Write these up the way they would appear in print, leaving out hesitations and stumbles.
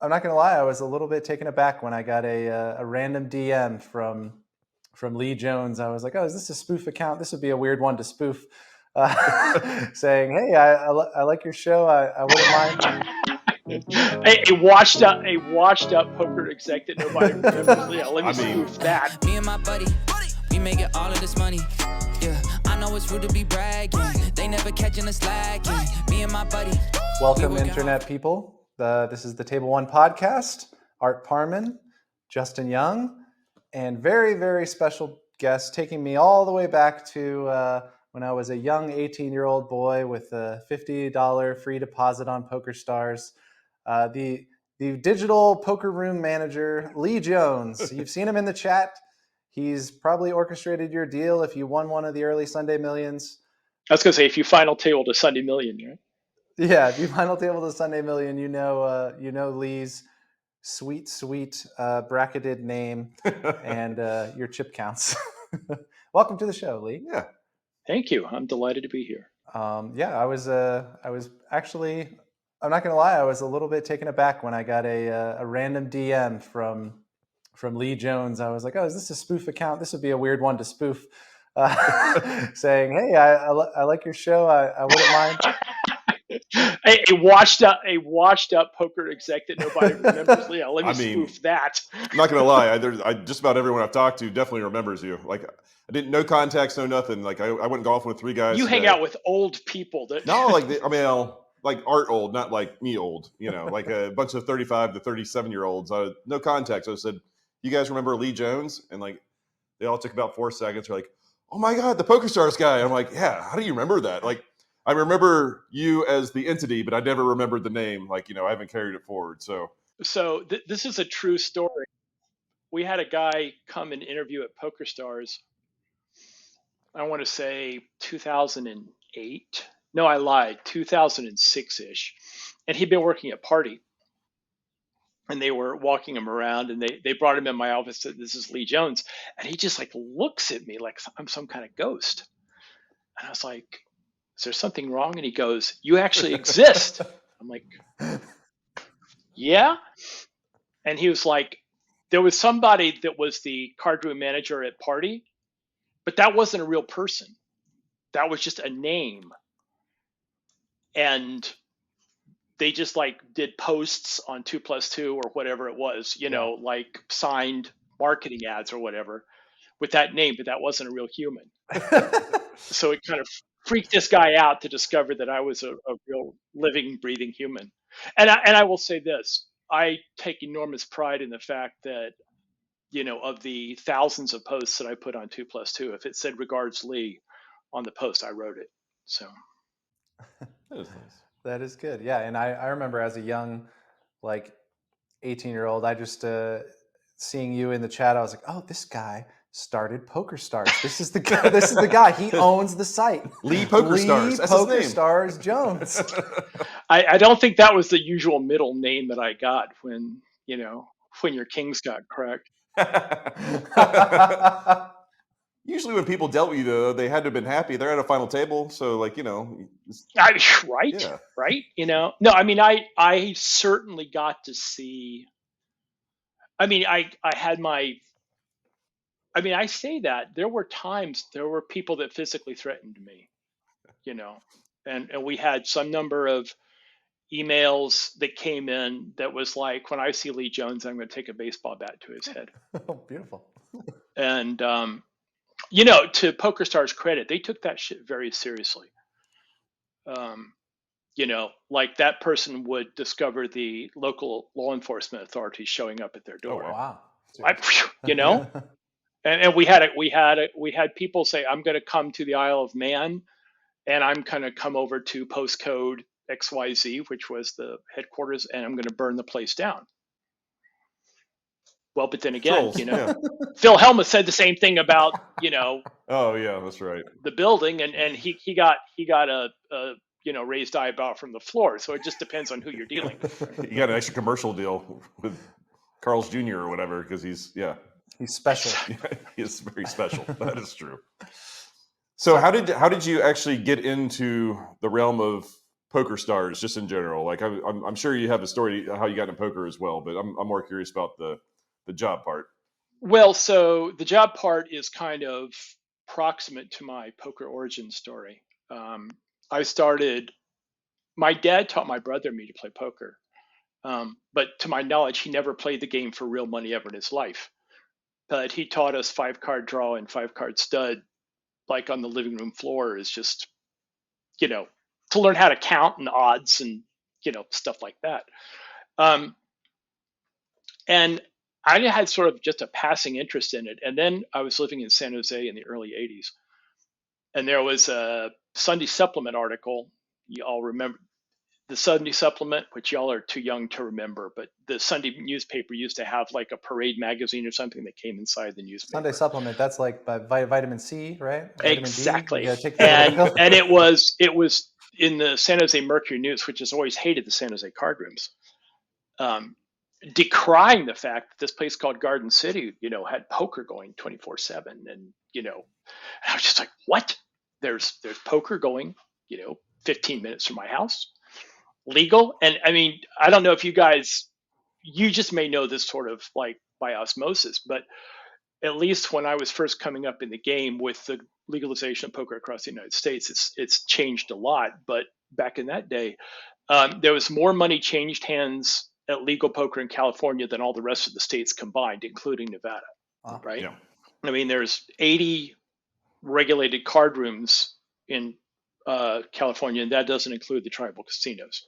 I'm not gonna lie, I was a little bit taken aback when I got a random DM from Lee Jones. I was like, oh, is this a spoof account? This would be a weird one to spoof. Saying, hey, I like your show. I wouldn't mind. A washed up poker exec that nobody remembers. Yeah, let me spoof that. Me and my buddy, we making all of this money. Yeah, I know it's rude to be bragging. They never catching us slacking. Me and my buddy. Welcome, internet people. This is the Table One podcast. Art Parmann, Justin Young, and very, very special guest taking me all the way back to when I was a young 18-year-old boy with a $50 free deposit on PokerStars. The digital poker room manager, Lee Jones. You've seen him in the chat. He's probably orchestrated your deal if you won one of the early Sunday Millions. I was going to say, if you final table to Sunday Million, right? Yeah, if you final table to Sunday Million, you know Lee's sweet bracketed name and your chip counts. Welcome to the show, Lee. Yeah, thank you. I'm delighted to be here. I was actually, I'm not gonna lie, I was a little bit taken aback when I got a random DM from Lee Jones. I was like, oh, is this a spoof account? This would be a weird one to spoof. Saying, hey, I like your show. I wouldn't mind. A washed up poker exec that nobody remembers. Yeah, let me spoof that. I'm not gonna lie. I just about everyone I've talked to definitely remembers you. Like, I didn't know context, no nothing. Like, I went golfing with three guys. You hang out with old people. No, like Art old, not like me old. You know, like a bunch of 35 to 37-year-olds. No context. I said, you guys remember Lee Jones? And like, they all took about 4 seconds. They're like, oh my God, the PokerStars guy. I'm like, yeah. How do you remember that? Like, I remember you as the entity, but I never remembered the name. Like, I haven't carried it forward. So this is a true story. We had a guy come and interview at PokerStars. I want to say 2008. No, I lied. 2006-ish. And he'd been working at Party. And they were walking him around, and they brought him in my office. Said, this is Lee Jones. And he just like looks at me like I'm some kind of ghost. And I was like, is there something wrong? And he goes, you actually exist. I'm like, yeah. And he was like, there was somebody that was the card room manager at Party, but that wasn't a real person. That was just a name. And they just like did posts on 2+2 or whatever it was, like signed marketing ads or whatever with that name, but that wasn't a real human. So it kind of freaked this guy out to discover that I was a real living, breathing human. And I will say this, I take enormous pride in the fact that, of the thousands of posts that I put on 2+2, if it said regards Lee on the post, I wrote it. So that is nice. That is good. Yeah. And I remember as a young, 18-year-old, I just, seeing you in the chat, I was like, oh, this guy started PokerStars. This is the guy. This is the guy. He owns the site. Lee PokerStars. That's his name. PokerStars Jones. I don't think that was the usual middle name that I got when your kings got cracked. Usually when people dealt with you, though, they had to have been happy. They're at a final table. So, right? Yeah. Right. No, I certainly got to see, I had my, I say that there were people that physically threatened me, and we had some number of emails that came in that was like, when I see Lee Jones, I'm going to take a baseball bat to his head. Oh, beautiful. And, to PokerStars' credit, they took that shit very seriously. Like that person would discover the local law enforcement authorities showing up at their door. Oh, wow. And we had people say, I'm going to come to the Isle of Man, and I'm going to come over to postcode XYZ, which was the headquarters, and I'm going to burn the place down. Well, but then again, Phil Hellmuth said the same thing about, Oh yeah, that's right. The building, and he got a raised eyebrow from the floor. So it just depends on who you're dealing with. You got an extra commercial deal with Carl's Jr. or whatever because he's special. He is very special. That is true. So how did you actually get into the realm of PokerStars just in general? Like I'm sure you have a story how you got into poker as well, but I'm more curious about the job part. Well, so the job part is kind of proximate to my poker origin story. I started. My dad taught my brother and me to play poker, but to my knowledge, he never played the game for real money ever in his life. But he taught us 5-card draw and 5-card stud, like on the living room floor, is just, to learn how to count and odds and, stuff like that. And I had sort of just a passing interest in it. And then I was living in San Jose in the early 80s. And there was a Sunday Supplement article. You all remember the Sunday Supplement, which y'all are too young to remember, but the Sunday newspaper used to have like a parade magazine or something that came inside the newspaper. Sunday Supplement, that's like vitamin C, right? Vitamin exactly. D. You gotta take and it was in the San Jose Mercury News, which has always hated the San Jose card rooms, decrying the fact that this place called Garden City, had poker going 24/7, and I was just like, what? There's poker going, 15 minutes from my house, legal. And I mean, I don't know if you just may know this sort of like by osmosis, but at least when I was first coming up in the game with the legalization of poker across the United States, it's changed a lot. But back in that day, there was more money changed hands at legal poker in California than all the rest of the states combined, including Nevada. Wow. Right? Yeah. I mean, there's 80 regulated card rooms in California, and that doesn't include the tribal casinos.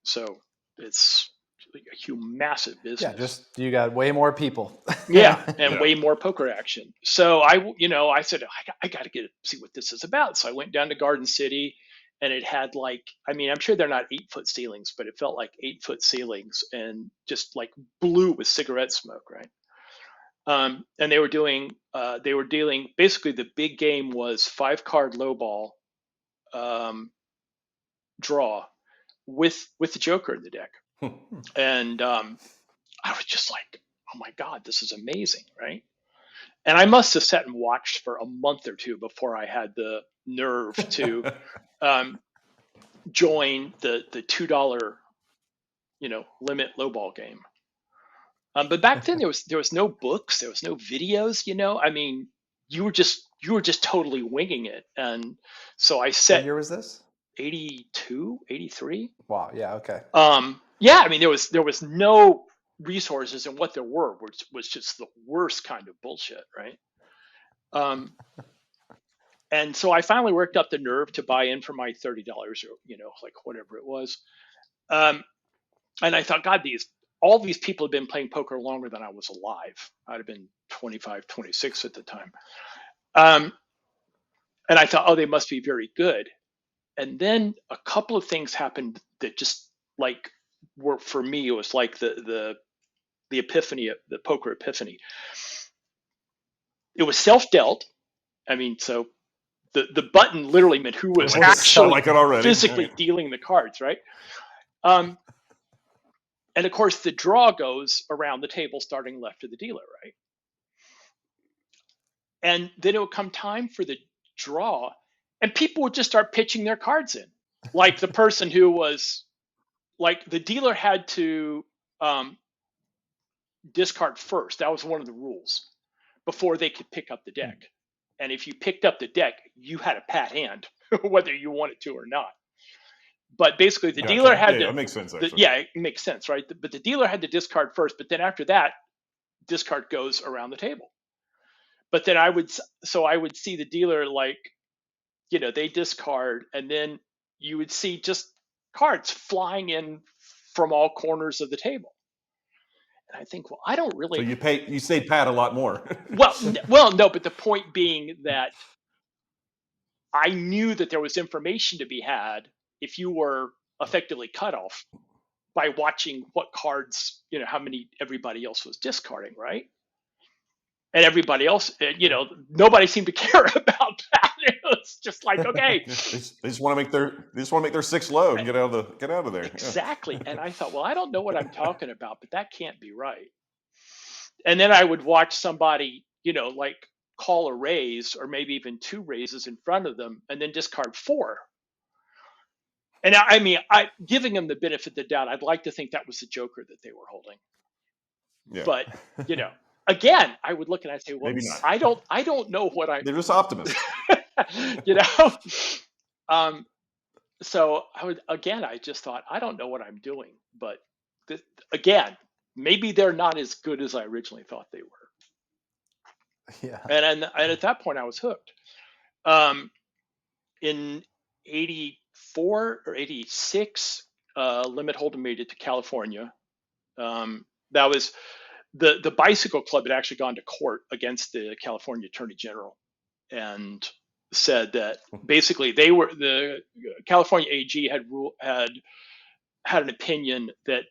So it's a massive business. Yeah, just you got way more people. Yeah, and way more poker action. So I said I got to see what this is about. So I went down to Garden City, and it had I'm sure they're not 8-foot ceilings, but it felt like 8-foot ceilings and just like blue with cigarette smoke, right? And they were dealing. Basically, the big game was 5-card lowball draw with the Joker in the deck. And I was just like, oh my God, this is amazing, right? And I must have sat and watched for a month or two before I had the nerve to join the $2 limit lowball game. But back then there was no books, there was no videos. I mean, you were just totally winging it. And so I set. What year was this? 82, 83. Wow. Yeah. Okay. Yeah. I mean, there was no resources, and what there were was just the worst kind of bullshit, right? And so I finally worked up the nerve to buy in for my $30 or like whatever it was. And I thought, God, all these people have been playing poker longer than I was alive. I'd have been 25, 26 at the time. And I thought, oh, they must be very good. And then a couple of things happened that just like were, for me, it was like the epiphany, the poker epiphany. It was self-dealt. I mean, so the button literally meant who was actually physically dealing the cards, right? And of course, the draw goes around the table starting left of the dealer, right? And then it would come time for the draw, and people would just start pitching their cards in. Like the person who was, like the dealer had to discard first. That was one of the rules before they could pick up the deck. And if you picked up the deck, you had a pat hand, whether you wanted to or not. But basically, the dealer had to. That makes sense. It makes sense, right? But the dealer had to discard first. But then after that, discard goes around the table. But then I would see the dealer they discard, and then you would see just cards flying in from all corners of the table. And I think, well, I don't really. So you say pat a lot more. well, no, but the point being that I knew that there was information to be had if you were effectively cut off by watching what cards, how many everybody else was discarding, right? And everybody else, nobody seemed to care about that. It was just like, okay, they just want to make their 6 low and get out of there. Exactly. Yeah. And I thought, well, I don't know what I'm talking about, but that can't be right. And then I would watch somebody, call a raise or maybe even 2 raises in front of them and then discard 4. And I mean, giving them the benefit of the doubt, I'd like to think that was the joker that they were holding. Yeah. But, again, I would look and I'd say, well, Maybe not. I don't know what They're just optimists. So I just thought, I don't know what I'm doing. But again, maybe they're not as good as I originally thought they were. Yeah. And at that point, I was hooked. In 84 or 86, Limit Hold'em made it to California. That was the Bicycle Club had actually gone to court against the California Attorney General and said that basically the California AG had an opinion that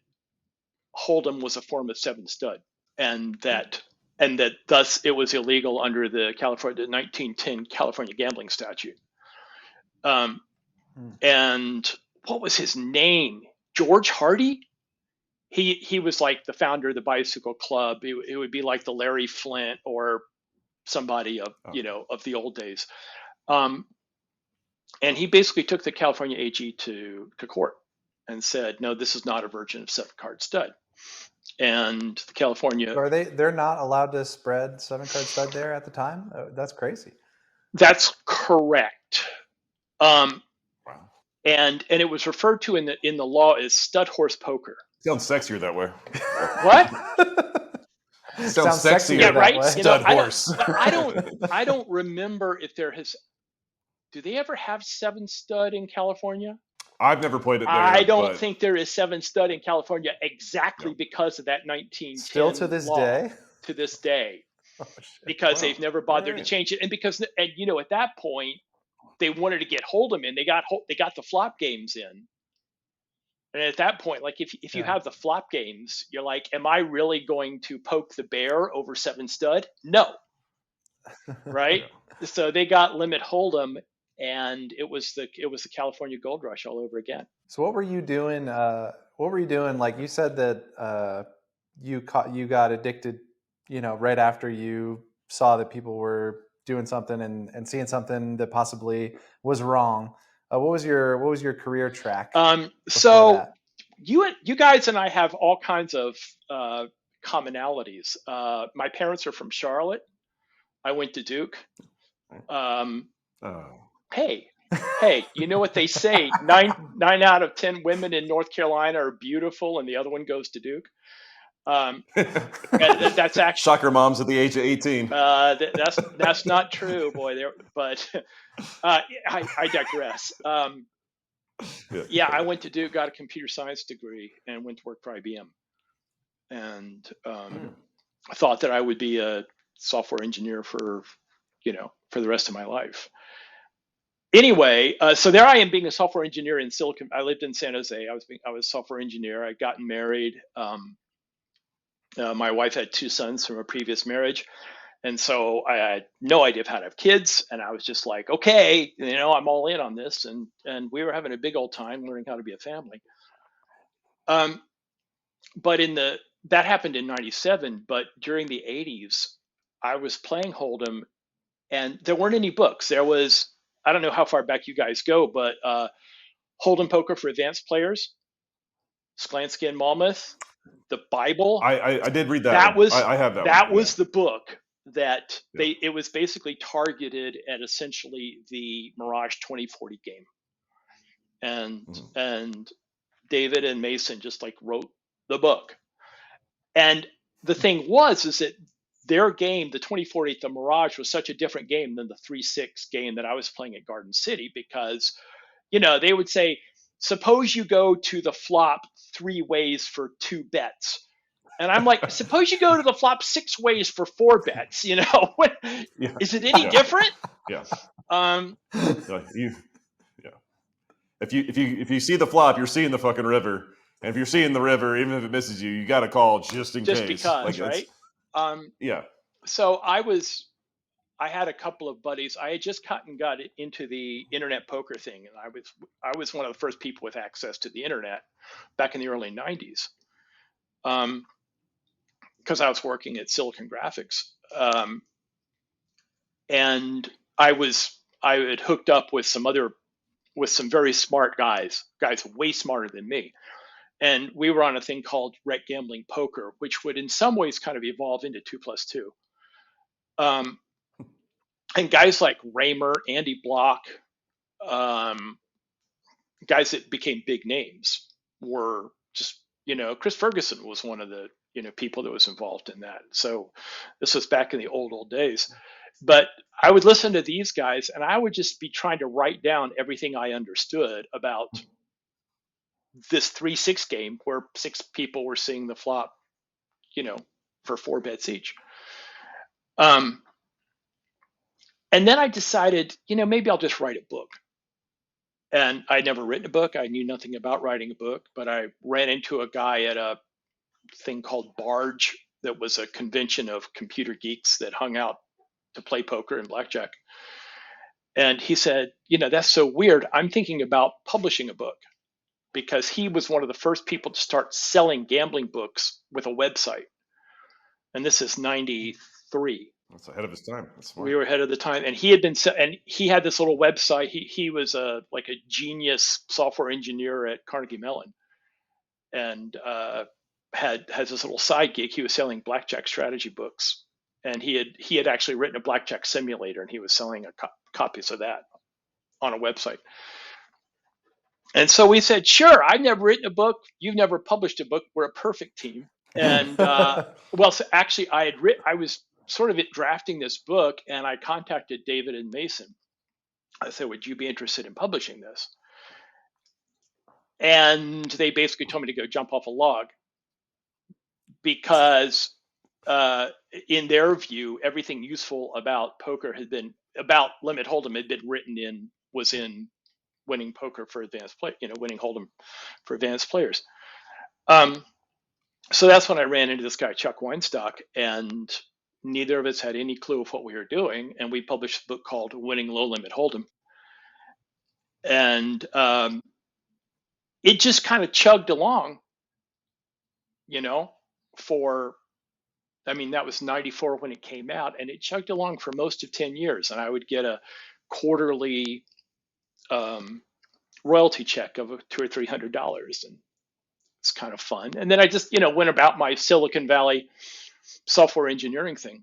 Hold'em was a form of 7-stud, and that thus it was illegal under the 1910 California gambling statute. And what was his name? George Hardy? He was like the founder of the Bicycle Club. It would be like the Larry Flint or somebody of the old days. And he basically took the California AG to court and said, no, this is not a version of 7-card stud. And the California. So they're not allowed to spread 7-card stud there at the time? That's crazy. That's correct. Wow. And it was referred to in the law as stud horse poker. Sounds sexier that way. What? Sounds sexier. Yeah, right. Stud horse. I don't remember if there has. Do they ever have 7-stud in California? I've never played it there. I don't think there is 7-stud in California exactly because of that 1910 Still to this law. day? To this day. Oh, shit. Because they've never bothered to change it. And because at that point, they wanted to get Hold'em in. They got the flop games in. And at that point, like if you have the flop games, you're like, am I really going to poke the bear over 7-stud? No. Right? So they got Limit Hold'em, and it was the California Gold Rush all over again. So what were you doing? Like you said that you got addicted, right after you saw that people were doing something and seeing something that possibly was wrong. What was your career track? So you guys and I have all kinds of commonalities. My parents are from Charlotte. I went to Duke. Hey, you know what they say? 9 out of 10 women in North Carolina are beautiful, and the other one goes to Duke. And that's actually soccer moms at the age of 18. That's not true, boy. But I digress. I went to Duke, got a computer science degree, and went to work for IBM. And I thought that I would be a software engineer for the rest of my life. Anyway, so there I am being a software engineer in Silicon. I lived in San Jose. I was a software engineer. I'd gotten married. My wife had 2 sons from a previous marriage. And so I had no idea of how to have kids. And I was just like, okay, I'm all in on this. And we were having a big old time learning how to be a family. But that happened in 97. But during the 80s, I was playing Hold'em, and there weren't any books. There was, I don't know how far back you guys go, but Hold'em Poker for Advanced Players, Sklansky and Monmouth, the Bible. I did read that. I have that. That was the book that it was basically targeted at essentially the Mirage 2040 game, and David and Mason just like wrote the book. And the thing is that their game, the 2040, the Mirage, was such a different game than the 3-6 game that I was playing at Garden City, because, they would say, suppose you go to the flop 3 ways for 2 bets. And I'm like, suppose you go to the flop 6 ways for 4 bets, Is it any different? Yeah. If you see the flop, you're seeing the fucking river. And if you're seeing the river, even if it misses you, you got to call just in case. Just because, right? So I had a couple of buddies. I had just got into the internet poker thing, and I was one of the first people with access to the internet back in the early 90s, because I was working at Silicon Graphics, and I had hooked up with some other with some very smart guys way smarter than me. And we were on a thing called Rec Gambling Poker, which would in some ways kind of evolve into 2+2. And guys like Raymer, Andy Block, guys that became big names were just, Chris Ferguson was one of the, people that was involved in that. So this was back in the old days. But I would listen to these guys and I would just be trying to write down everything I understood about this 3-6 game where 6 people were seeing the flop, for 4 bets each. And then I decided, maybe I'll just write a book. And I'd never written a book. I knew nothing about writing a book, but I ran into a guy at a thing called Barge that was a convention of computer geeks that hung out to play poker and blackjack. And he said, that's so weird. I'm thinking about publishing a book, because he was one of the first people to start selling gambling books with a website. And this is 93. That's ahead of his time. That's smart. We were ahead of the time, and he had this little website. He was like a genius software engineer at Carnegie Mellon, and has this little side gig. He was selling blackjack strategy books, and he had actually written a blackjack simulator, and he was selling copies of that on a website. And so we said, sure, I've never written a book. You've never published a book. We're a perfect team. And so actually, I was sort of drafting this book, and I contacted David and Mason. I said, would you be interested in publishing this? And they basically told me to go jump off a log, because in their view, everything useful about poker about limit hold'em had been was in winning poker for advanced play, winning hold'em for advanced players. So that's when I ran into this guy, Chuck Weinstock, and neither of us had any clue of what we were doing. And we published a book called Winning Low Limit Hold'em. And it just kind of chugged along, that was 94 when it came out, and it chugged along for most of 10 years. And I would get a quarterly royalty check of $200 or $300, and it's kind of fun. And then I just, went about my Silicon Valley software engineering thing.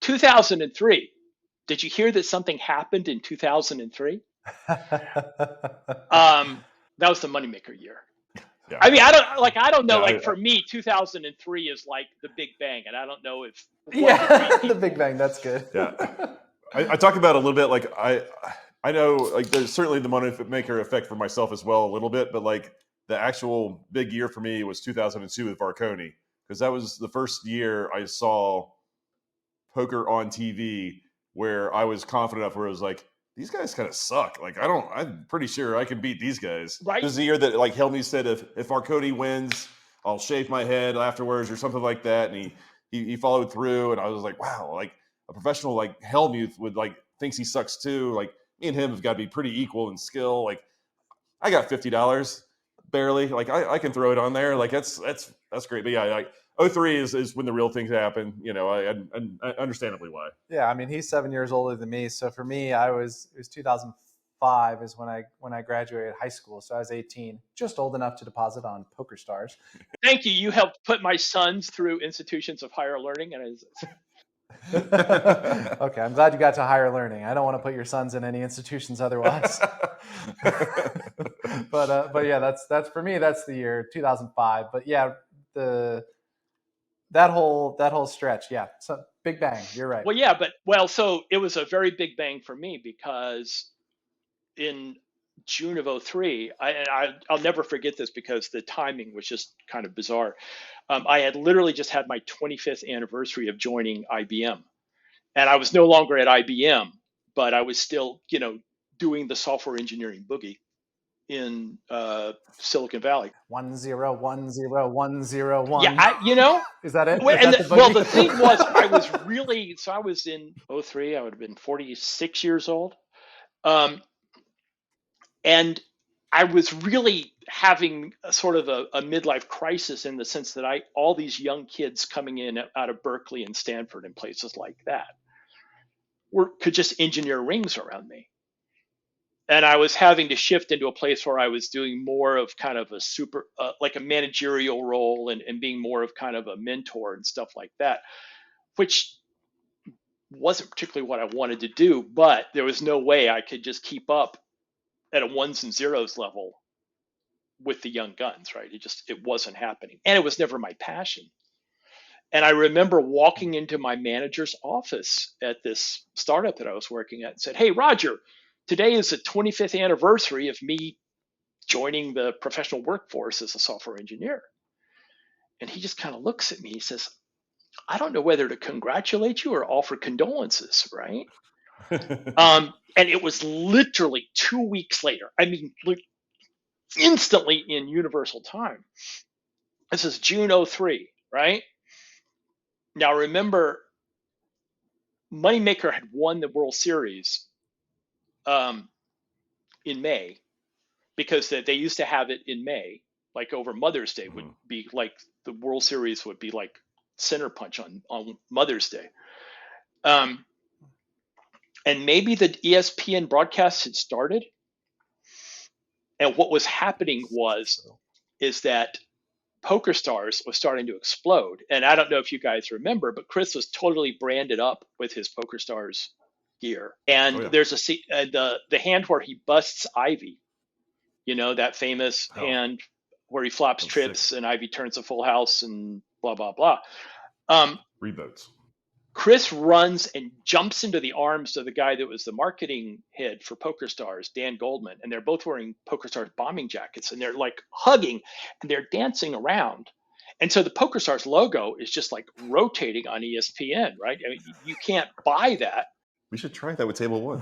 2003. Did you hear that something happened in 2003? That was the moneymaker year. Yeah. I don't know. Yeah, for me, 2003 is like the Big Bang, and I don't know if the Big Bang. That's good. Yeah, I talk about it a little bit. Like I know, there's certainly the moneymaker effect for myself as well, a little bit, but the actual big year for me was 2002 with Varconi, because that was the first year I saw poker on TV where I was confident enough where it was like, these guys kind of suck. I'm pretty sure I can beat these guys. Right. This is the year that Helmy said, if Varconi wins, I'll shave my head afterwards or something like that. And he followed through, and I was like, wow, a professional like Helmuth would thinks he sucks too. Me and him have got to be pretty equal in skill. I got $50 barely. I can throw it on there. That's great. But yeah, 03 is when the real things happen. I understandably why. Yeah, he's 7 years older than me. So for me, it was 2005 is when I graduated high school. So I was 18, just old enough to deposit on PokerStars. Thank you. You helped put my sons through institutions of higher learning, and okay, I'm glad you got to higher learning. I don't want to put your sons in any institutions otherwise. But yeah, that's for me. That's the year 2005. But yeah, that whole stretch. Yeah, so Big Bang. You're right. Well, yeah, so it was a very big bang for me, because in June of 03, I'll never forget this because the timing was just kind of bizarre. I had literally just had my 25th anniversary of joining IBM, and I was no longer at IBM, but I was still, doing the software engineering boogie in Silicon Valley. 101001. Yeah, is that it? The thing was, I was in 03. I would have been 46 years old. And I was really having a sort of a midlife crisis, in the sense that all these young kids coming in out of Berkeley and Stanford and places like that could just engineer rings around me. and I was having to shift into a place where I was doing more of kind of a like a managerial role and being more of kind of a mentor and stuff like that, which wasn't particularly what I wanted to do, but there was no way I could just keep up at a ones and zeros level with the young guns, right? It wasn't happening. And it was never my passion. And I remember walking into my manager's office at this startup that I was working at and said, "Hey, Roger, today is the 25th anniversary of me joining the professional workforce as a software engineer." And he just kind of looks at me. He says, "I don't know whether to congratulate you or offer condolences," right? And it was literally 2 weeks later. I mean, instantly in universal time. This is June 03, right? Now remember, Moneymaker had won the World Series in May, because they used to have it in May, like over Mother's Day would be like the World Series would be like center punch on Mother's Day. And maybe the ESPN broadcast had started. And what was happening is that PokerStars was starting to explode. And I don't know if you guys remember, but Chris was totally branded up with his PokerStars gear. And there's the hand where he busts Ivy, that famous hand where he flops trips and Ivy turns a full house and blah, blah, blah. Revotes. Chris runs and jumps into the arms of the guy that was the marketing head for PokerStars, Dan Goldman, and they're both wearing PokerStars bombing jackets, and they're like hugging and they're dancing around. And so the PokerStars logo is just like rotating on ESPN, right? I mean, you can't buy that. We should try that with Table One.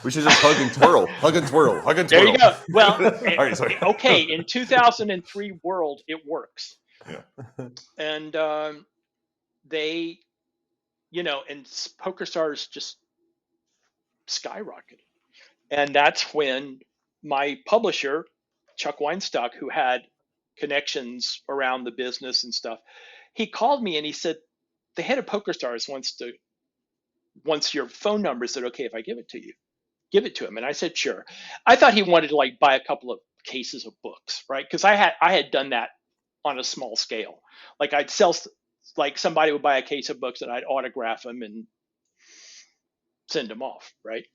We should just hug and twirl, hug and twirl, hug and twirl. There you go. Well, right, okay, in 2003 world, it works. Yeah. And they, and PokerStars just skyrocketed. And that's when my publisher, Chuck Weinstock, who had connections around the business and stuff, he called me and he said, "The head of PokerStars wants your phone number. Is it okay if I give it to you?" Give it to him. And I said, sure. I thought he wanted to like buy a couple of cases of books, right? Because I had done that on a small scale. Like I'd sell, like somebody would buy a case of books and I'd autograph them and send them off, right?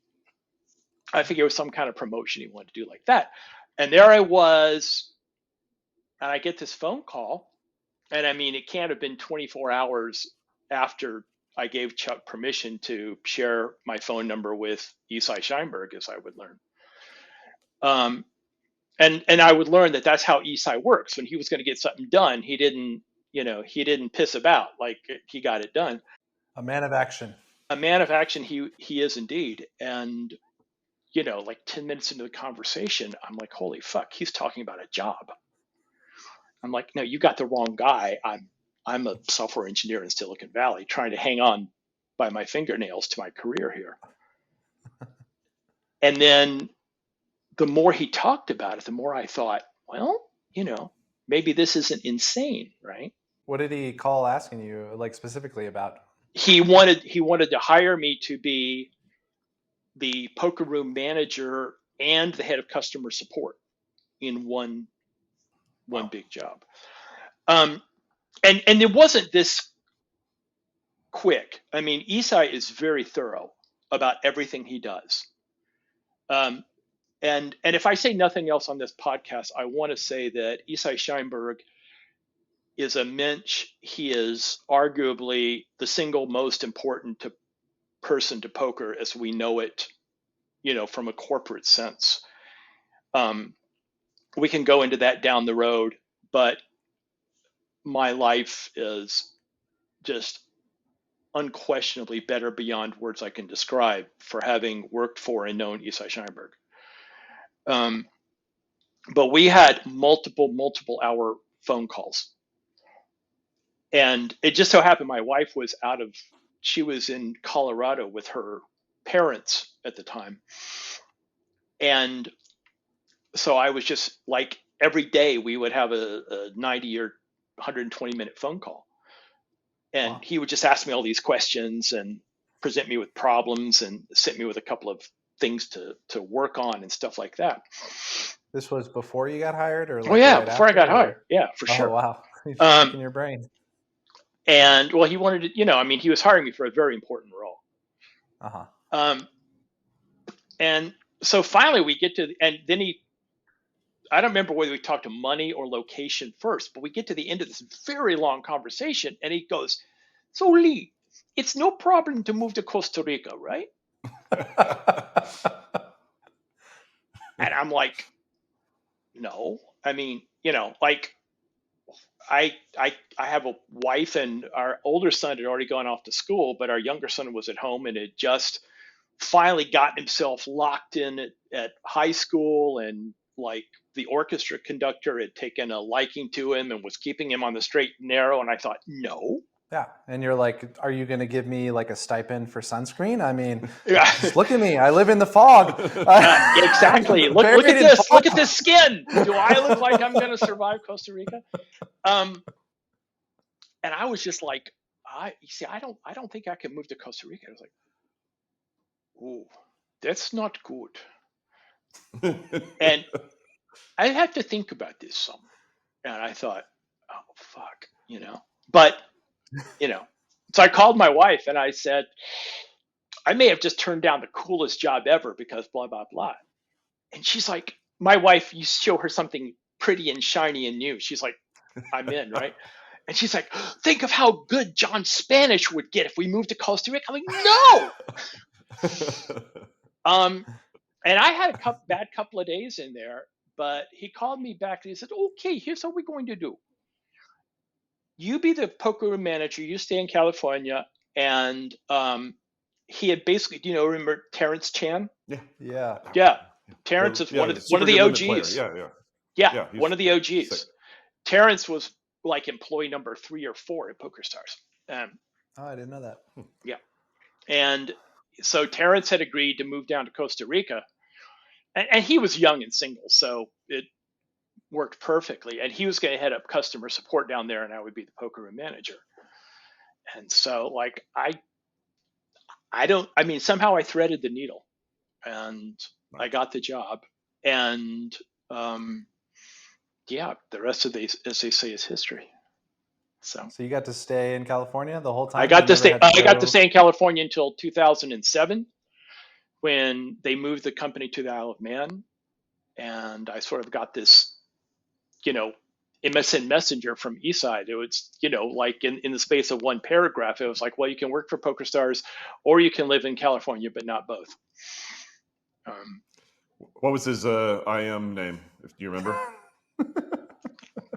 I figured it was some kind of promotion he wanted to do like that. And there I was, and I get this phone call. And I mean, it can't have been 24 hours after I gave Chuck permission to share my phone number with Isai Scheinberg, as I would learn. And I would learn that that's how Isai works. When he was going to get something done, he didn't piss about. Like, he got it done. A man of action. A man of action, he is indeed. And, like 10 minutes into the conversation, I'm like, holy fuck, he's talking about a job. I'm like, no, you got the wrong guy. I'm a software engineer in Silicon Valley trying to hang on by my fingernails to my career here. And then the more he talked about it, the more I thought, well, maybe this isn't insane, right? What did he call asking you, like specifically about? He wanted to hire me to be the poker room manager and the head of customer support in one big job. And it wasn't this quick. I mean, Isai is very thorough about everything he does. And if I say nothing else on this podcast, I want to say that Isai Scheinberg is a mensch. He is arguably the single most important person to poker as we know it, from a corporate sense. We can go into that down the road, but my life is just unquestionably better beyond words I can describe for having worked for and known Isai Scheinberg. But we had multiple hour phone calls. And it just so happened my wife she was in Colorado with her parents at the time. And so I was just like, every day we would have a 90 or 120-minute phone call. And Wow. He would just ask me all these questions and present me with problems and sent me with a couple of things to work on and stuff like that. This was before you got hired, or like Oh yeah, right before I got after, or- hired. Yeah, for sure. Oh wow, he's Um, picking your brain. And well, he wanted to, I mean, he was hiring me for a very important role. And so finally we get to, and then I don't remember whether we talked to money or location first, but we get to the end of this very long conversation, and he goes, "So Lee, it's no problem to move to Costa Rica, right?" And I'm like, "No, I mean, like I have a wife, and our older son had already gone off to school, but our younger son was at home and had just finally gotten himself locked in at high school, and like the orchestra conductor had taken a liking to him and was keeping him on the straight and narrow." And I thought, no. Yeah, and you're like, are you going to give me like a stipend for sunscreen? I mean, Yeah. just look at me. I live in the fog. Exactly. Look Buried at in this. fog. Look at this skin. Do I look like I'm going to survive Costa Rica? And I was just like, I don't think I can move to Costa Rica. I was like, ooh, that's not good. And I had to think about this some. And I thought, oh, fuck, But, so I called my wife and I said, I may have just turned down the coolest job ever because blah, blah, blah. And she's like, my wife, you show her something pretty and shiny and new. She's like, I'm in, right? And she's like, think of how good John Spanish would get if we moved to Costa Rica. I'm like, no. And I had a bad couple of days in there, but he called me back and he said, okay, here's what we're going to do. You be the poker room manager. You stay in California. And he had basically, remember Terrence Chan? Yeah. Terrence is one of the OGs. Yeah, one of the OGs. Sick. Terrence was like employee number 3 or 4 at PokerStars. I didn't know that. Yeah. And so Terrence had agreed to move down to Costa Rica. And he was young and single, so it worked perfectly. And he was going to head up customer support down there, and I would be the poker room manager. And so, like, somehow I threaded the needle, and I got the job. And the rest of the, as they say, is history. So you got to stay in California the whole time? I got to stay in California until 2007. When they moved the company to the Isle of Man, and I sort of got this, MSN Messenger from Eastside. It was, like in the space of one paragraph, it was like, well, you can work for PokerStars or you can live in California, but not both. What was his IM name? Do you remember?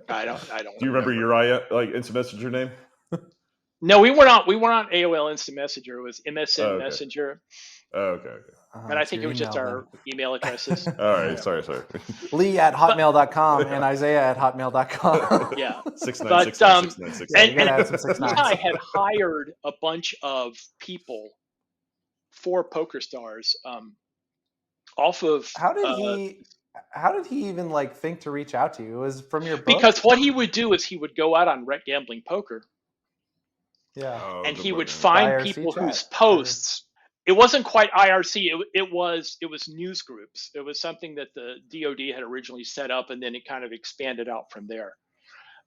I don't. Do you remember Uriah, like Instant Messenger name? No, we were not AOL Instant Messenger. It was MSN Messenger. Oh, okay. And I think it was just our email addresses. All right, sorry. Lee at hotmail.com and Isaiah at hotmail.com. Yeah. 696. And I had hired a bunch of people for PokerStars off of. How did he even like think to reach out to you? It was from your book? Because what he would do is he would go out on Rec Gambling Poker. Yeah. And he would find IRC people chat. whose posts. It wasn't quite IRC. It was news groups. It was something that the DoD had originally set up, and then it kind of expanded out from there.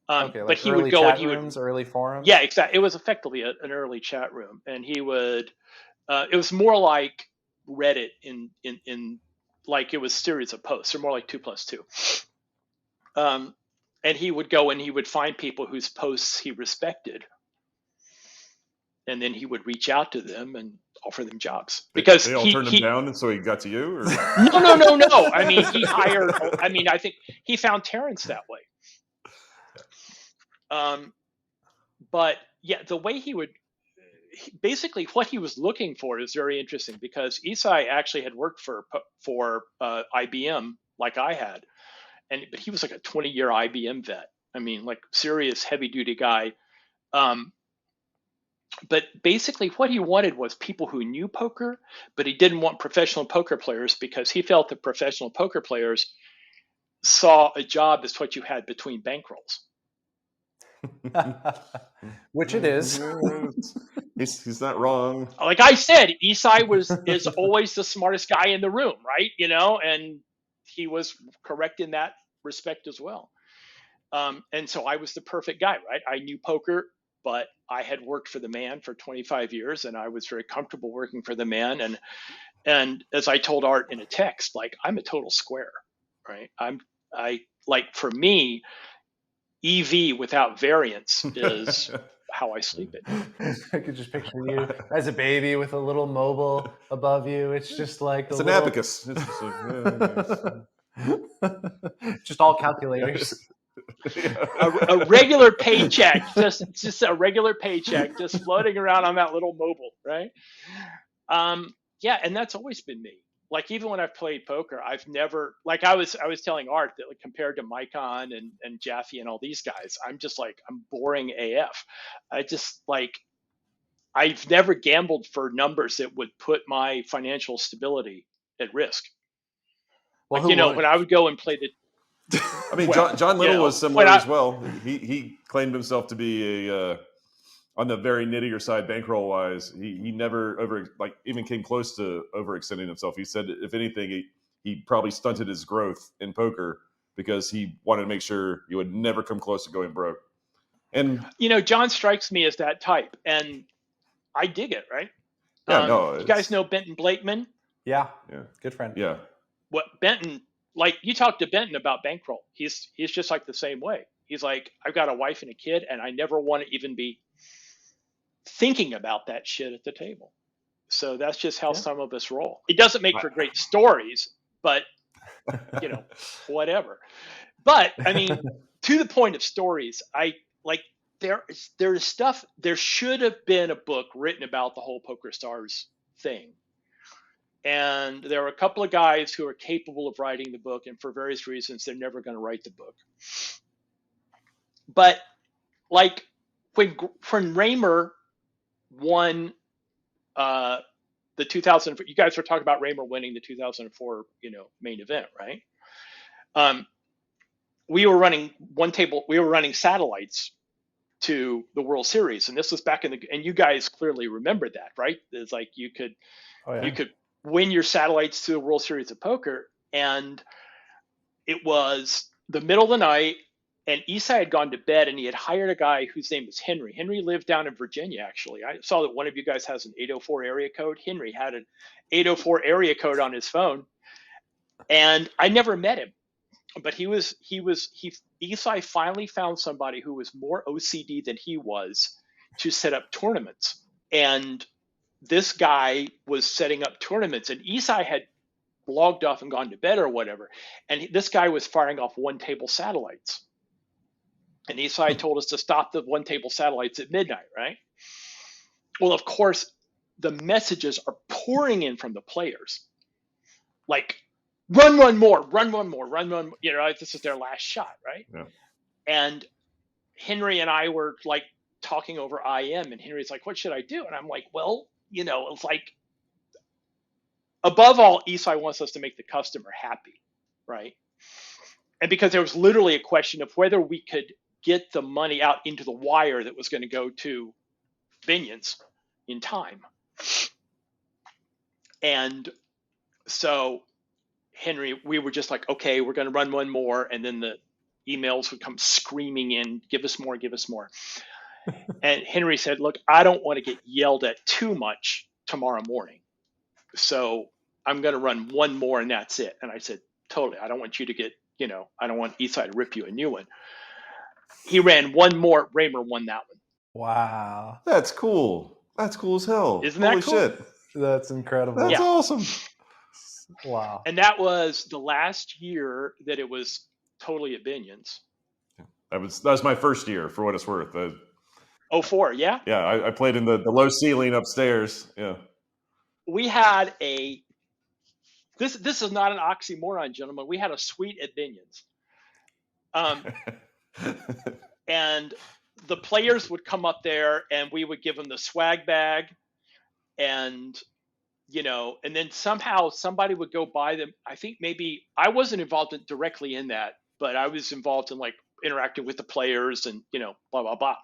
Like but he early would go chat and he rooms, early forums. Yeah, exactly. It was effectively an early chat room, and he would. It was more like Reddit in like it was series of posts, or more like 2+2. And he would go and he would find people whose posts he respected, and then he would reach out to them and offer them jobs because they all turned him down, and so he got to you. Or? No. I mean, he hired. I mean, I think he found Terrence that way. But yeah, the way he would basically what he was looking for is very interesting because Isai actually had worked for IBM like I had, but he was like a 20-year IBM vet. I mean, like serious heavy duty guy. But basically what he wanted was people who knew poker, but he didn't want professional poker players because he felt that professional poker players saw a job as what you had between bankrolls. Which it is. He's not wrong. Like I said, Isai is always the smartest guy in the room, right? And he was correct in that respect as well. And so I was the perfect guy, right? I knew poker, but I had worked for the man for 25 years, and I was very comfortable working for the man. And as I told Art in a text, like, I'm a total square, right? For me, EV without variance is how I sleep at night. I could just picture you as a baby with a little mobile above you. It's just like It's an abacus. It's just like, just all calculators. A regular paycheck, just a regular paycheck, just floating around on that little mobile, right? Yeah, and that's always been me. Like, even when I've played poker, I've never, like, I was telling Art that, like, compared to Micon and Jaffe and all these guys, I'm boring AF. I've never gambled for numbers that would put my financial stability at risk. Well, when I would go and play I mean, John Little was similar as well. He claimed himself to be a on the very nittier side, bankroll wise. He never even came close to overextending himself. He said, if anything, he probably stunted his growth in poker because he wanted to make sure he would never come close to going broke. And John strikes me as that type, and I dig it. Right? Yeah, you guys know Benton Blakeman? Yeah, good friend. Yeah. What Benton? Like, you talk to Benton about bankroll, he's just like the same way. He's like, I've got a wife and a kid, and I never want to even be thinking about that shit at the table. So that's just how some of us roll. It doesn't make for great stories, but whatever. But I mean, to the point of stories, there is stuff. There should have been a book written about the whole PokerStars thing. And there are a couple of guys who are capable of writing the book, and for various reasons, they're never going to write the book. But like when Raymer won the 2000, you guys were talking about Raymer winning the 2004, main event, right? We were running satellites to the World Series, and this was back and you guys clearly remember that, right? It's like you could win your satellites to the World Series of Poker, and it was the middle of the night, and Isai had gone to bed, and he had hired a guy whose name was Henry. Henry lived down in Virginia, actually. I saw that one of you guys has an 804 area code. Henry had an 804 area code on his phone, and I never met him, but Isai finally found somebody who was more OCD than he was to set up tournaments. And this guy was setting up tournaments, and Isai had logged off and gone to bed or whatever. And this guy was firing off one-table satellites. And Isai told us to stop the one-table satellites at midnight, right? Well, of course, the messages are pouring in from the players. Like, run one more. This is their last shot, right? Yeah. And Henry and I were like talking over IM, and Henry's like, what should I do? And I'm like, well, it's like, above all, Isai wants us to make the customer happy, right? And because there was literally a question of whether we could get the money out into the wire that was going to go to Binions in time. And so Henry, we were just like, okay, we're going to run one more. And then the emails would come screaming in, give us more. And Henry said, look, I don't want to get yelled at too much tomorrow morning. So I'm going to run one more and that's it. And I said, totally. I don't want you to get, I don't want Isai to rip you a new one. He ran one more. Raymer won that one. Wow. That's cool. That's cool as hell. Isn't that Holy cool? shit. That's incredible. That's awesome. Wow. And that was the last year that it was totally at Binions. That was my first year, for what it's worth. 04, yeah? Yeah, I played in the low ceiling upstairs. Yeah. We had this is not an oxymoron, gentlemen. We had a suite at Binions. And the players would come up there and we would give them the swag bag and then somehow somebody would go buy them. I think maybe I wasn't involved directly in that, but I was involved in like interacting with the players and, blah, blah, blah.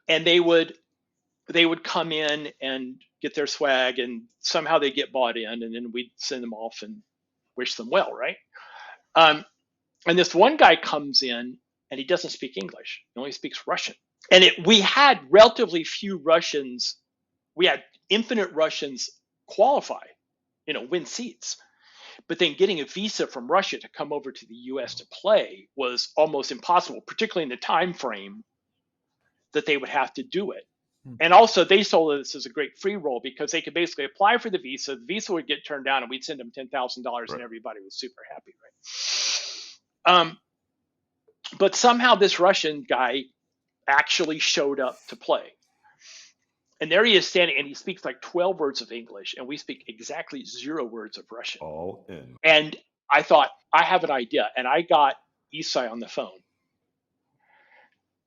And they would they would come in and get their swag, and somehow they get bought in, and then we'd send them off and wish them well, right? And this one guy comes in, and he doesn't speak English. He only speaks Russian. And we had relatively few Russians. We had infinite Russians qualify, win seats. But then getting a visa from Russia to come over to the U.S. to play was almost impossible, particularly in the time frame that they would have to do it. And also, they sold this as a great free roll because they could basically apply for the visa would get turned down, and we'd send them $10,000, and everybody was super happy, right? But somehow this Russian guy actually showed up to play. And there he is standing, and he speaks like 12 words of English, and we speak exactly 0 words of Russian. All in. And I thought, I have an idea. And I got Isai on the phone.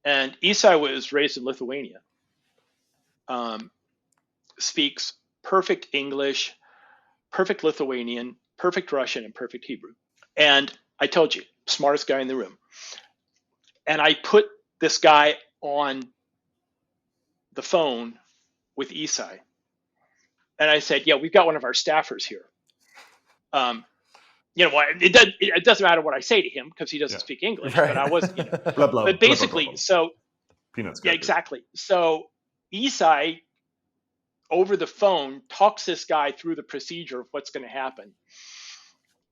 And Isai was raised in Lithuania. Speaks perfect English, perfect Lithuanian, perfect Russian, and perfect Hebrew. And I told you, smartest guy in the room. And I put this guy on the phone with Isai. And I said, yeah, we've got one of our staffers here. It doesn't matter what I say to him because he doesn't speak English, right. But I was, Blah, blah, but basically, blah, blah, blah. so Peanuts. Yeah, exactly. So Isai, over the phone, talks this guy through the procedure of what's going to happen.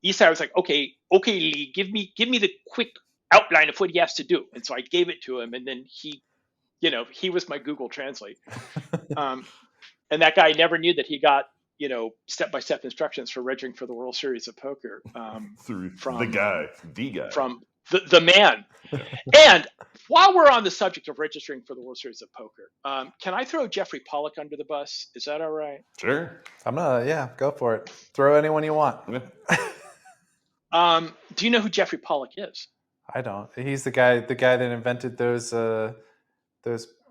Isai was like, okay, Lee, give me the quick outline of what he has to do. And so I gave it to him, and then he was my Google Translate. And that guy never knew that he got, step-by-step instructions for registering for the World Series of Poker. Through from the guy. From the man. And while we're on the subject of registering for the World Series of Poker, can I throw Jeffrey Pollock under the bus? Is that all right? Sure. Go for it. Throw anyone you want. Yeah. Do you know who Jeffrey Pollock is? I don't. He's the guy that invented those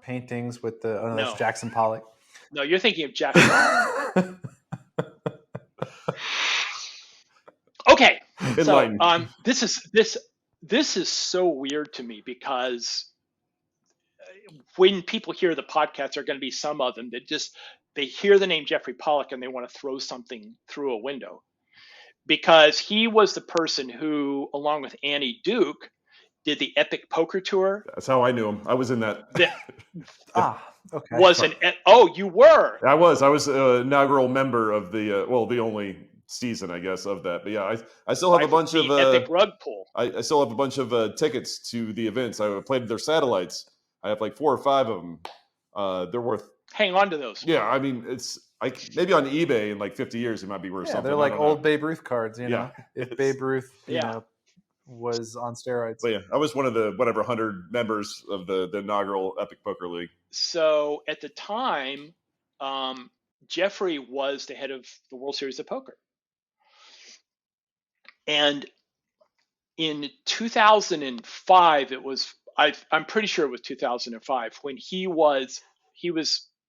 paintings with the that's Jackson Pollock. No, you're thinking of Jackson. Okay. So this is so weird to me because when people hear the podcast, there are going to be some of them that they hear the name Jeffrey Pollock and they want to throw something through a window, because he was the person who, along with Annie Duke, did the Epic Poker Tour. That's how I knew him. I was in that. Okay. You were. I was an inaugural member of the the only season, I guess, of that. But yeah, I still have a bunch of Epic Rug Pool. I still have a bunch of tickets to the events. I played their satellites. I have like 4 or 5 of them. They're worth. Hang on to those. Yeah, I mean, it's maybe on eBay in like 50 years it might be worth something. They're like old Babe Ruth cards, Yeah. If Babe Ruth, was on steroids. But yeah, I was one of the 100 members of the inaugural Epic Poker League. So at the time, Jeffrey was the head of the World Series of Poker. And in 2005, I'm pretty sure it was 2005 when he was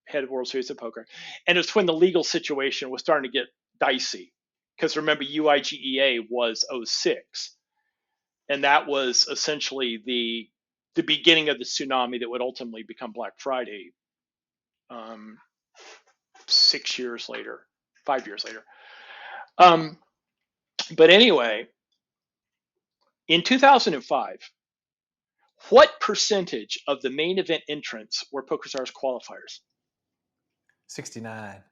head of World Series of Poker. And it's when the legal situation was starting to get dicey. Because remember, UIGEA was 06. And that was essentially the beginning of the tsunami that would ultimately become Black Friday 5 years later. But anyway, in 2005, what percentage of the main event entrants were PokerStars qualifiers? 69.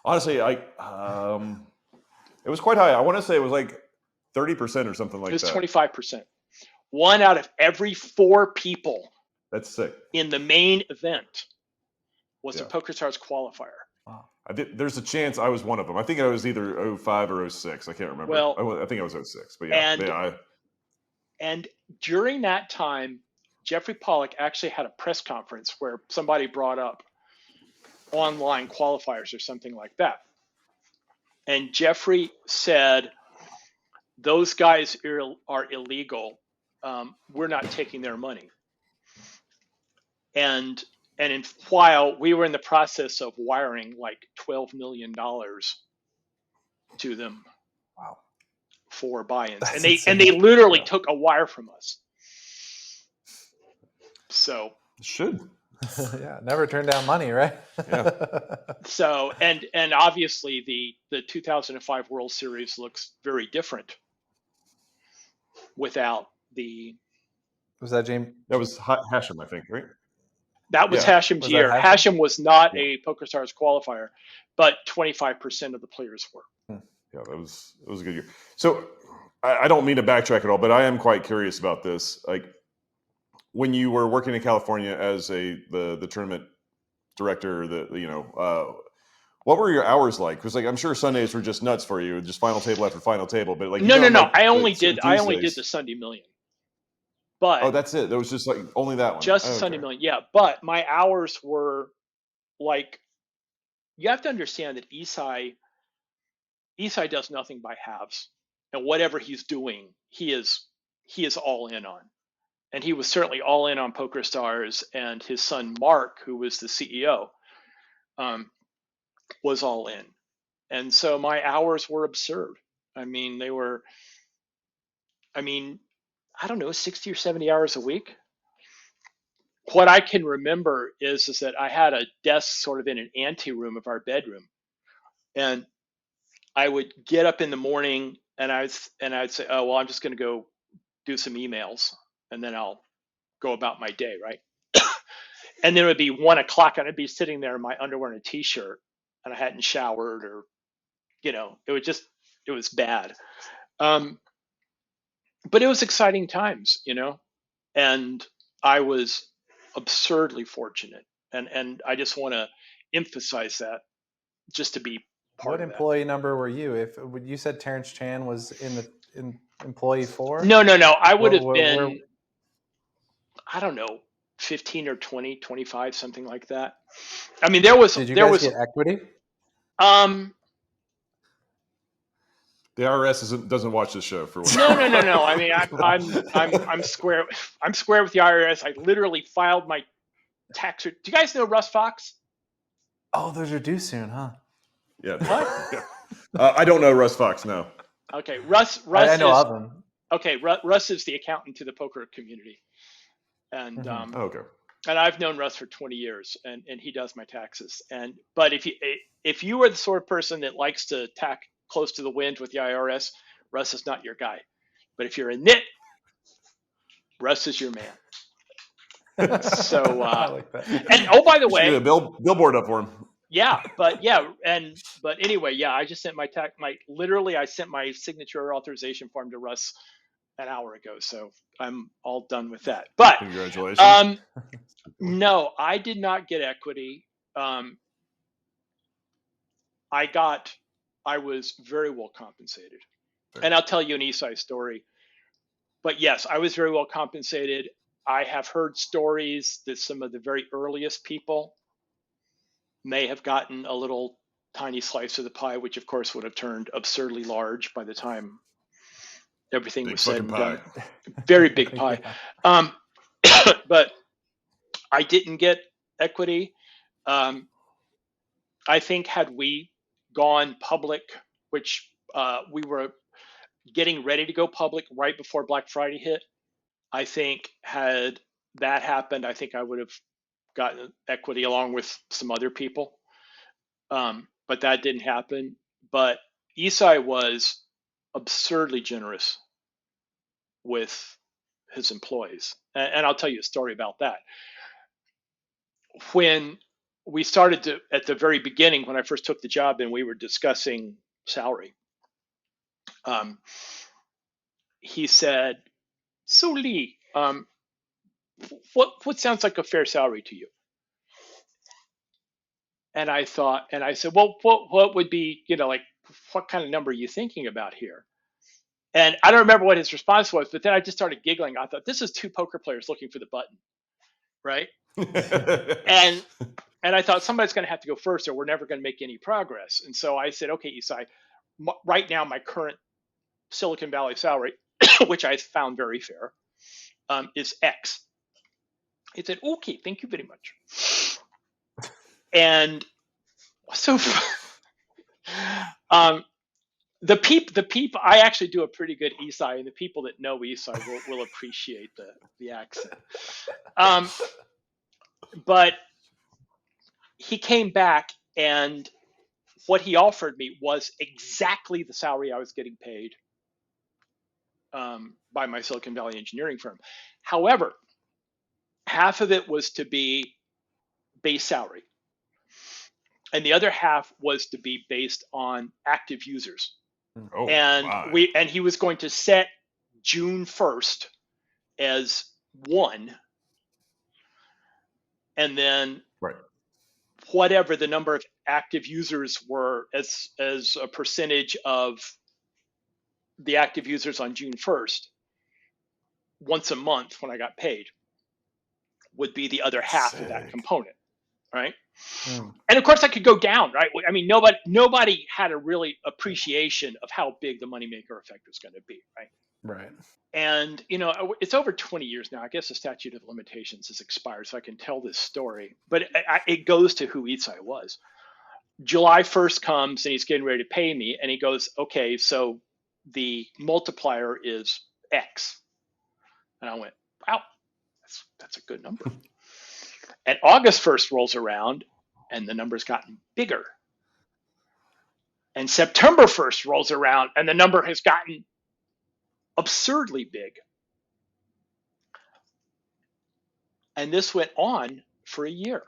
Honestly, it was quite high. I want to say it was like 30% or something like that. It was 25%. 1 out of every 4 people. That's sick. In the main event was a PokerStars qualifier. Wow. There's a chance I was one of them. I think I was either 05 or 06. I can't remember. Well, I think I was 06. But yeah. And during that time, Jeffrey Pollock actually had a press conference where somebody brought up online qualifiers or something like that. And Jeffrey said, those guys are illegal. We're not taking their money. And while we were in the process of wiring like $12 million to them, wow, for buy-ins, That's and they literally took a wire from us. So should Yeah, never turn down money, right? Yeah. So, and obviously the 2005 World Series looks very different without the. Was that James? That was Hashem, I think, right? That was Yeah. Hashem's Was that year. Hashem? Hashem was not Yeah. a PokerStars qualifier, but 25% of the players were. Yeah, it was a good year. So I don't mean to backtrack at all, but I am quite curious about this. Like when you were working in California as the tournament director, what were your hours like? Because like I'm sure Sundays were just nuts for you, just final table after final table. But like No. like, I only did Tuesdays. the Sunday Million. But Oh, that's it. There was just like only that one. just Oh, Sunday okay. Million, yeah. But my hours were like, you have to understand that Isai does nothing by halves, and whatever he's doing, he is all in on. And he was certainly all in on PokerStars, and his son Mark, who was the CEO, was all in. And so my hours were absurd. I mean, I don't know, 60 or 70 hours a week. What I can remember is that I had a desk sort of in an anteroom of our bedroom, and I would get up in the morning and I'd say, oh, well, I'm just going to go do some emails, and then I'll go about my day, right? And then it would be 1 o'clock, and I'd be sitting there in my underwear and a t-shirt, and I hadn't showered, or it was bad. But it was exciting times, and I was absurdly fortunate, and I just want to emphasize that, just to be part What of that. employee number were you? If you said Terrence Chan was in employee 4? No. I would have Where- been, I don't know, 15 or 20, 25, something like that. I mean, there was Did you guys get equity? The IRS doesn't watch this show for what. No. I mean, I'm square. I'm square with the IRS. I literally filed my tax. Do you guys know Russ Fox? Oh, those are due soon, huh? Yeah. What? Yeah. I don't know Russ Fox. No. Okay, Russ. I know is, of him. Okay, Russ is the accountant to the poker community, and Okay. and I've known Russ for 20 years, and he does my taxes. But if you are the sort of person that likes to tack close to the wind with the IRS, Russ is not your guy. But if you're a nit, Russ is your man. So, I like that. and oh, by the You should way, get a billboard up for him. yeah, but anyway, yeah, I just sent I sent my signature authorization form to Russ an hour ago, so I'm all done with that. But Congratulations. no, I did not get equity. I was very well compensated. And I'll tell you an Isai story. But yes, I was very well compensated. I have heard stories that some of the very earliest people may have gotten a little tiny slice of the pie, which of course would have turned absurdly large by the time everything was said and done. Very big pie. But I didn't get equity. I think had we gone public, which we were getting ready to go public right before Black Friday hit, I think had that happened, I think I would have gotten equity along with some other people. But that didn't happen. But Isai was absurdly generous with his employees. And I'll tell you a story about that. When we started at the very beginning, when I first took the job and we were discussing salary, he said, "So Lee, what sounds like a fair salary to you?" And I said, "Well, what would be, like, what kind of number are you thinking about here?" And I don't remember what his response was, but then I just started giggling. I thought, this is two poker players looking for the button, right? And I thought, somebody's going to have to go first or we're never going to make any progress. And so I said, okay, Isai, right now my current Silicon Valley salary, which I found very fair, is X. He said, okay, thank you very much. And so the people, I actually do a pretty good Isai, and the people that know Isai will appreciate the accent. But he came back, and what he offered me was exactly the salary I was getting paid by my Silicon Valley engineering firm. However, half of it was to be base salary, and the other half was to be based on active users. Oh, And my. he was going to set June 1st as 1, and then Right. whatever the number of active users were as a percentage of the active users on June 1st, once a month when I got paid, would be the other half of that Sick. component, right? Mm. And of course I could go down, right? I mean, nobody had a really appreciation of how big the moneymaker effect was going to be, right? Right. And, you know, it's over 20 years now. I guess the statute of limitations has expired, so I can tell this story. But it goes to who Isai was. July 1st comes, and he's getting ready to pay me, and he goes, okay, so the multiplier is X. And I went, wow, that's a good number. And August 1st rolls around, and the number's gotten bigger. And September 1st rolls around, and the number has gotten absurdly big. And this went on for a year.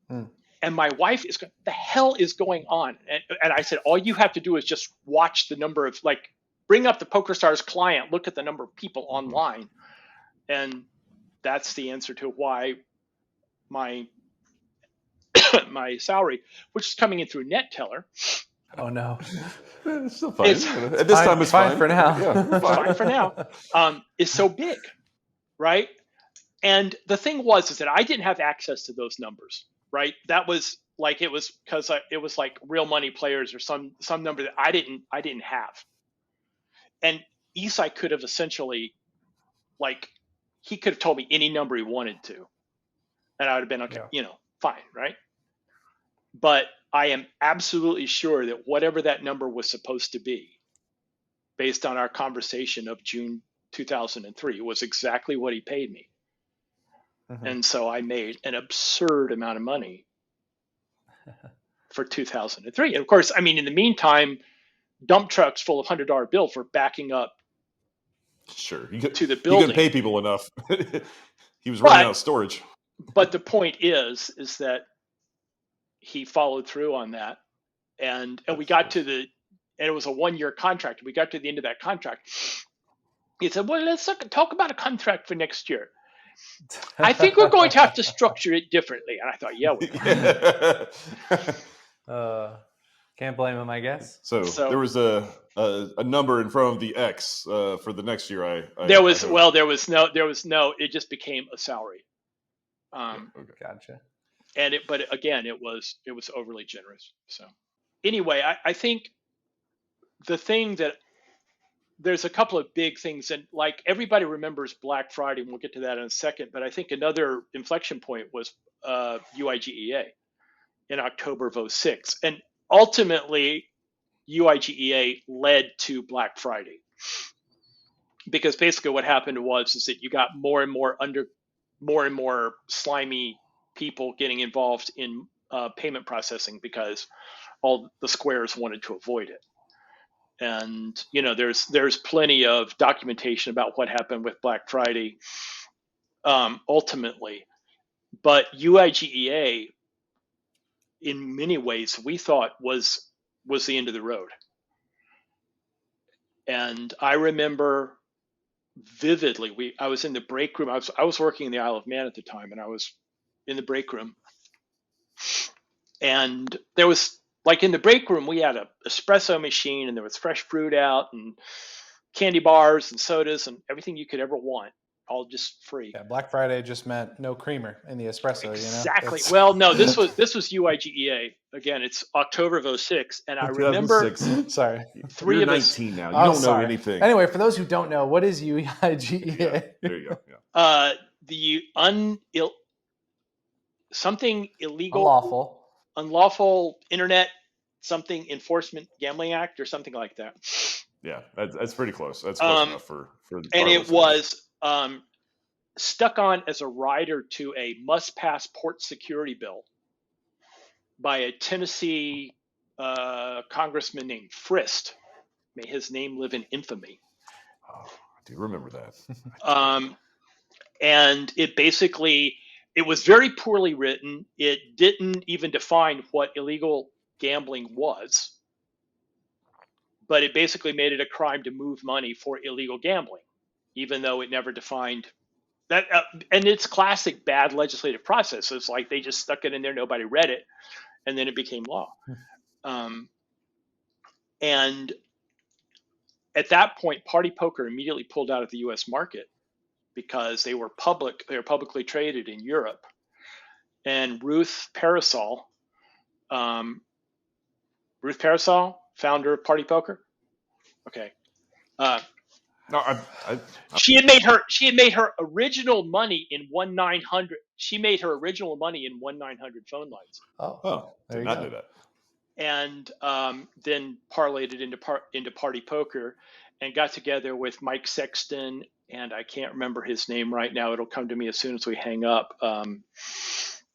And my wife is going, the hell is going on? And I said, all you have to do is just watch the number of, like, bring up the PokerStars client, look at the number of people online. And that's the answer to why my my salary, which is coming in through NetTeller. Oh no. It's still fine. It's At this time, it's fine for now. Yeah, fine for now. Is so big, right? And the thing was is that I didn't have access to those numbers, right? That was like, it was because it was like Real Money Players or some number that I didn't have. And Isai could have essentially, like, he could have told me any number he wanted to, and I would have been okay, you know, fine, right? But I am absolutely sure that whatever that number was supposed to be, based on our conversation of June 2003, was exactly what he paid me. And so I made an absurd amount of money for 2003. And of course, I mean, in the meantime, dump trucks full of $100 bills were backing up Sure. to the He building. couldn't pay people enough. He was running out of storage. But the point is that he followed through on that. And we got to and it was a 1-year contract. We got to the end of that contract. He said, well, let's talk about a contract for next year. I think we're going to have to structure it differently. And I thought, yeah, we are. Can't blame him, I guess. So there was a number in front of the X for the next year. There was no. It just became a salary. Okay. Gotcha. But again, it was overly generous. So anyway, I think the thing that there's a couple of big things, and like everybody remembers Black Friday, and we'll get to that in a second. But I think another inflection point was UIGEA in October of 2006, and ultimately UIGEA led to Black Friday, because basically what happened was that you got more and more slimy people getting involved in payment processing, because all the squares wanted to avoid it. And you know, there's plenty of documentation about what happened with Black Friday ultimately, but UIGEA in many ways we thought was the end of the road. And I remember vividly, I was in the break room. I was working in the Isle of Man at the time, and I was in the break room, and there was, like, in the break room, we had an espresso machine, and there was fresh fruit out, and candy bars and sodas and everything you could ever want, all just free. Yeah, Black Friday just meant no creamer in the espresso. Exactly. You know? Well, no, this was UIGEA. Again, it's October of 2006, and I remember 2006. Sorry. three You're of us. 19 now. You don't know anything. Anyway, for those who don't know, what is UIGEA? Yeah, there you go. Yeah. Something illegal, unlawful internet, something enforcement gambling act or something like that. Yeah, that's pretty close. That's close enough for. And it was stuck on as a rider to a must-pass port security bill by a Tennessee congressman named Frist. May his name live in infamy. Oh, I do remember that. And it was very poorly written. It didn't even define what illegal gambling was, but it basically made it a crime to move money for illegal gambling, even though it never defined that. And it's classic bad legislative process. It's like they just stuck it in there, nobody read it, and then it became law. And at that point, Party Poker immediately pulled out of the U.S. market because they were publicly traded in Europe. And Ruth Parasol, founder of Party Poker. Okay. No, She had made her original money in 1-900. She made her original money in 1-900 phone lines. Oh, did not know that. And then parlayed it into Party Poker, and got together with Mike Sexton, and I can't remember his name right now. It'll come to me as soon as we hang up.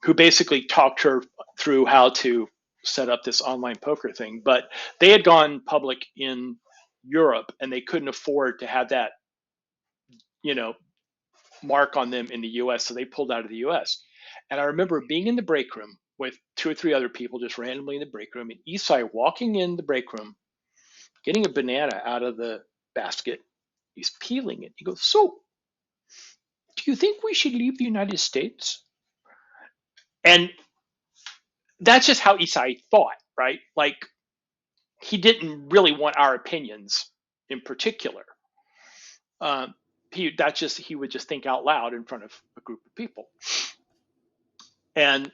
Who basically talked her through how to set up this online poker thing. But they had gone public in Europe, and they couldn't afford to have that, mark on them in the U.S., so they pulled out of the U.S. And I remember being in the break room with 2 or 3 other people, just randomly in the break room, and Isai walking in the break room, getting a banana out of the basket. He's peeling it. He goes, "So, do you think we should leave the United States?" And that's just how Isai thought, right? Like, he didn't really want our opinions in particular. He would just think out loud in front of a group of people. And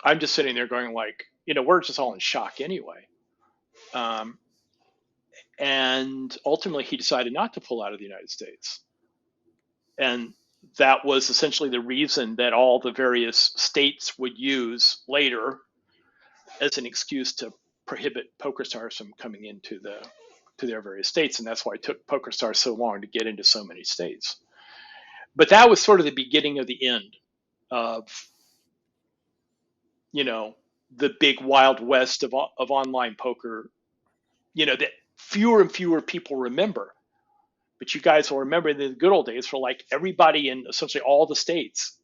I'm just sitting there going like, we're just all in shock anyway. And ultimately he decided not to pull out of the United States. And that was essentially the reason that all the various states would use later as an excuse to prohibit PokerStars from coming into their various states. And that's why it took PokerStars so long to get into so many states. But that was sort of the beginning of the end of, the big Wild West of online poker, that fewer and fewer people remember. But you guys will remember in the good old days, for like everybody in essentially all the states,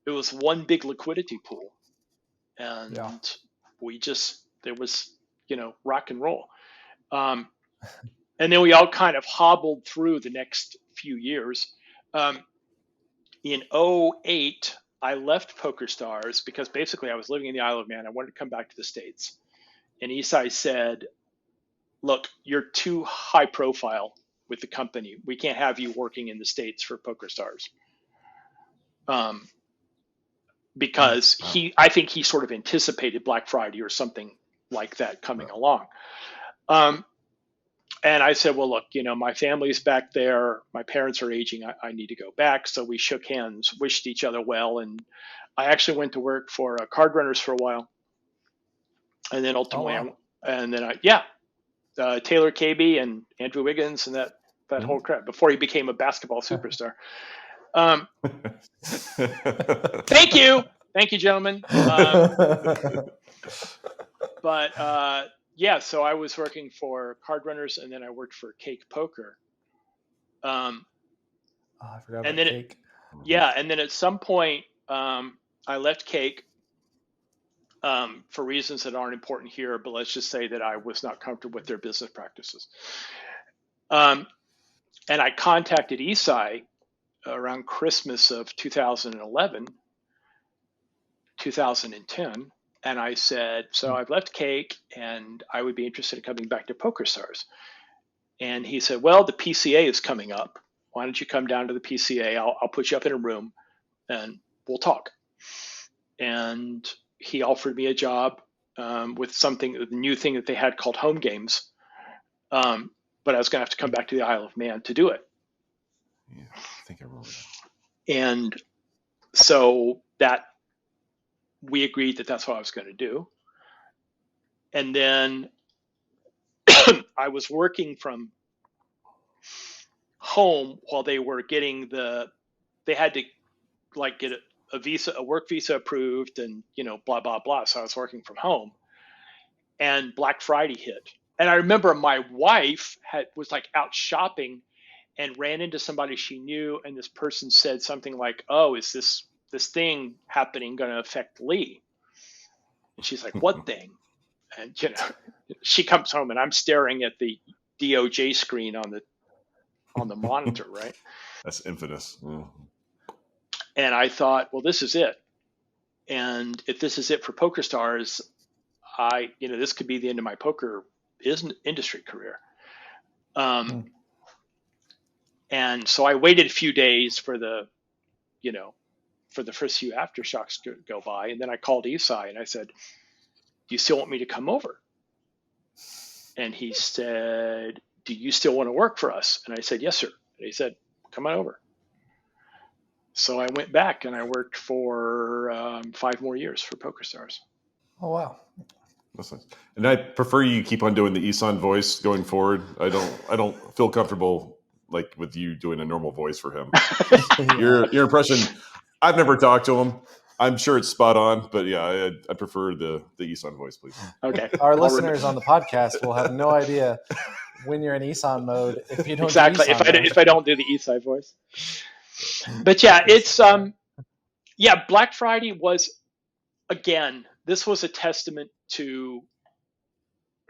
it was one big liquidity pool. And there was, rock and roll. And then we all kind of hobbled through the next few years. In 2008, I left PokerStars because basically I was living in the Isle of Man. I wanted to come back to the States. And Isai said, "Look, you're too high profile with the company. We can't have you working in the States for PokerStars." Because I think he sort of anticipated Black Friday or something like that coming along. And I said, "Well, look, my family's back there. My parents are aging. I need to go back." So we shook hands, wished each other well. And I actually went to work for Card Runners for a while. And then ultimately, Taylor KB and Andrew Wiggins and that whole crap before he became a basketball superstar. Thank you, gentlemen. So I was working for Card Runners, and then I worked for Cake Poker. I forgot about Cake. And then at some point, I left Cake for reasons that aren't important here, but let's just say that I was not comfortable with their business practices. And I contacted Isai around Christmas of 2010, and I said, "So I've left Cake, and I would be interested in coming back to PokerStars." And he said, "Well, the PCA is coming up. Why don't you come down to the PCA? I'll put you up in a room, and we'll talk." And he offered me a job with the new thing that they had called home games. But I was going to have to come back to the Isle of Man to do it. Yeah, I think I remember that. And so we agreed that that's what I was going to do. And then I was working from home while they were getting they had to like get a work visa approved, and blah blah blah. So I was working from home, and Black Friday hit, and I remember my wife was like out shopping and ran into somebody she knew, and this person said something like, "Oh, is this thing happening going to affect Lee?" And she's like, "What thing?" And she comes home, and I'm staring at the DOJ screen on the monitor, right? That's infamous. And I thought, well, this is it. And if this is it for PokerStars, this could be the end of my poker industry career. And so I waited a few days for the first few aftershocks to go by. And then I called Isai and I said, "Do you still want me to come over?" And he said, "Do you still want to work for us?" And I said, "Yes, sir." And he said, "Come on over." So I went back and I worked for 5 more years for PokerStars. Oh, wow. Listen, and I prefer you keep on doing the Isan voice going forward. I don't feel comfortable like with you doing a normal voice for him. Your impression, I've never talked to him. I'm sure it's spot on, but yeah, I prefer the Isan voice, please. Okay. Our listeners on the podcast will have no idea when you're in Isan mode if you don't exactly do Isan mode. if I don't do the Isai voice. But yeah, it's Black Friday was, again, this was a testament to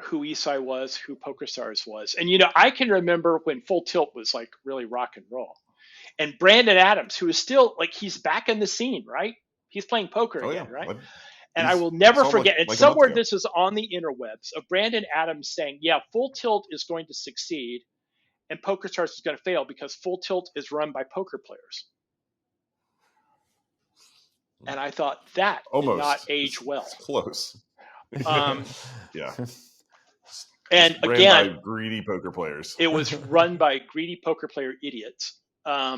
who Isai was, who PokerStars was. And I can remember when Full Tilt was like really rock and roll. And Brandon Adams, who is still like, he's back in the scene, right? He's playing poker again, yeah. right? And I will never forget, and like somewhere this is on the interwebs, of Brandon Adams saying, yeah, Full Tilt is going to succeed and PokerStars is going to fail because Full Tilt is run by poker players. And I thought that did not age well. It's close. Yeah. And ran again, by greedy poker players. It was run by greedy poker player idiots. I